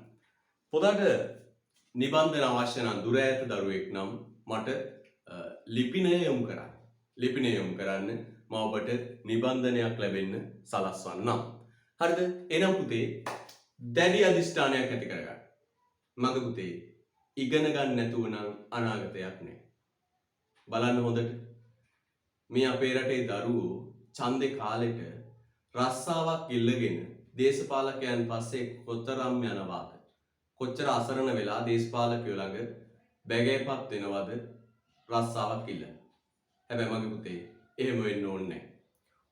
පොතට නිබන්ධන අවශ්‍ය නම් දුර ඈත දරුවෙක් නම් මට ලිපිනය යොමු කරන්න. ලිපිනය යොමු කරන්න මම ඔබට නිබන්ධනයක් ලැබෙන්න සලස්වන්නම්. හරිද? එහෙනම් පුතේ දැඩි අධිෂ්ඨානයක් ඇති කරගන්න. මගේ පුතේ ඉගෙන ගන්න නැතුව නම් අනාගතයක් නැහැ. බලන්න හොඳට මේ අපේ රටේ දරුවෝ ඡන්දේ කාලෙට රස්සාවක් ඉල්ලගෙන දේශපාලකයන් පස්සේ කොතරම් යනවාද? කොච්චර අසරණ වෙලා දේශපාලකයෝ ළඟ බැගෑපත් වෙනවද රස්සාවක් ඉල්ලන්න. හැබැයි මගේ පුතේ එහෙම වෙන්න ඕනේ නැහැ.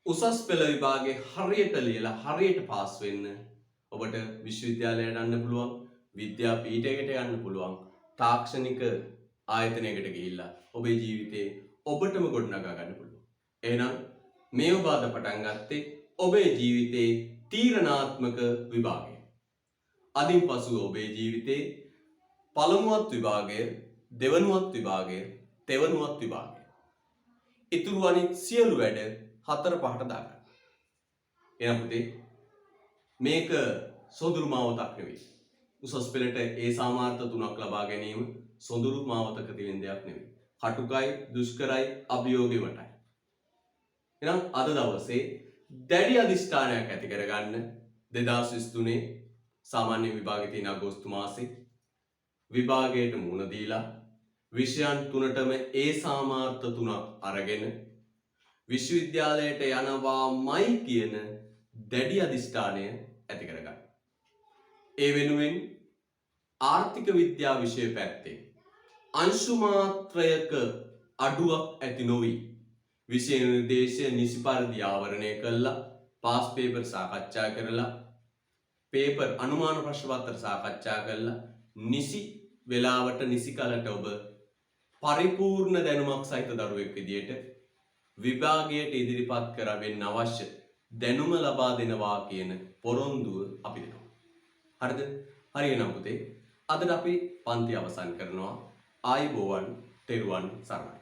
උසස් පෙළ විභාගේ හරියට ලියලා හරියට පාස් වෙන්න ඔබට විශ්වවිද්‍යාලයට යන්න පුළුවන්, විද්‍යාපීඨයකට යන්න පුළුවන්, තාක්ෂණික ආයතනයකට ගිහිල්ලා ඔබේ ජීවිතේ ඔබටම ගොඩනගා ගන්න පුළුවන්. එහෙනම් මේ ඔබ අද පටන් ගත්තේ ඔබේ ජීවිතේ තීරණාත්මක විභාගය. අදින් පසුව ඔබේ ජීවිතේ පළමුවත් විභාගය, දෙවනුවත් විභාගය, තෙවනුවත් විභාගය. ඉතුරු අනිත් සියලු වැඩ 4-5ට දාගන්න. එහෙනම් පුතේ මේක සොඳුරු මාවතක් නෙවෙයි. උසස් පෙළට ඒ සාමාර්ථ 3ක් ලබා ගැනීම සොඳුරු මාවතක තියෙන දෙයක් නෙවෙයි. කටුකයි, දුෂ්කරයි, අභියෝගයටයි. එහෙනම් අද දවසේ දැඩි අධිෂ්ඨානයක් ඇති කරගන්න 2023 සාමාන්‍ය විභාගයේ තියෙන අගෝස්තු මාසේ විභාගයට මුහුණ දීලා විෂයන් 3ටම ඒ සාමාර්ථ 3ක් අරගෙන විශ්වවිද්‍යාලයට යනවාමයි කියන දැඩි අධිෂ්ඨානය ඇති කරගන්න. ඒ වෙනුවෙන් ආර්ථික විද්‍යා විෂය පැත්තේ අංශු මාත්‍රයක අඩුවක් ඇති නොවි විෂය නිර්දේශය නිසි පරිදි ආවරණය කළා, පාස් පේපර් සාකච්ඡා කරලා, පේපර් අනුමාන ප්‍රශ්න පත්‍ර සාකච්ඡා කරලා නිසි වේලාවට නිසි කලට ඔබ පරිපූර්ණ දැනුමක් සහිත දරුවෙක් විදියට විභාගයට ඉදිරිපත් කරවෙන්න අවශ්‍ය දැනුම ලබා දෙනවා කියන පොරොන්දුව අපි දෙනවා. හරිද? හරියනම් පුතේ අදට අපි පන්ති අවසන් කරනවා. ආයුබෝවන්, තෙරුවන් සරණයි.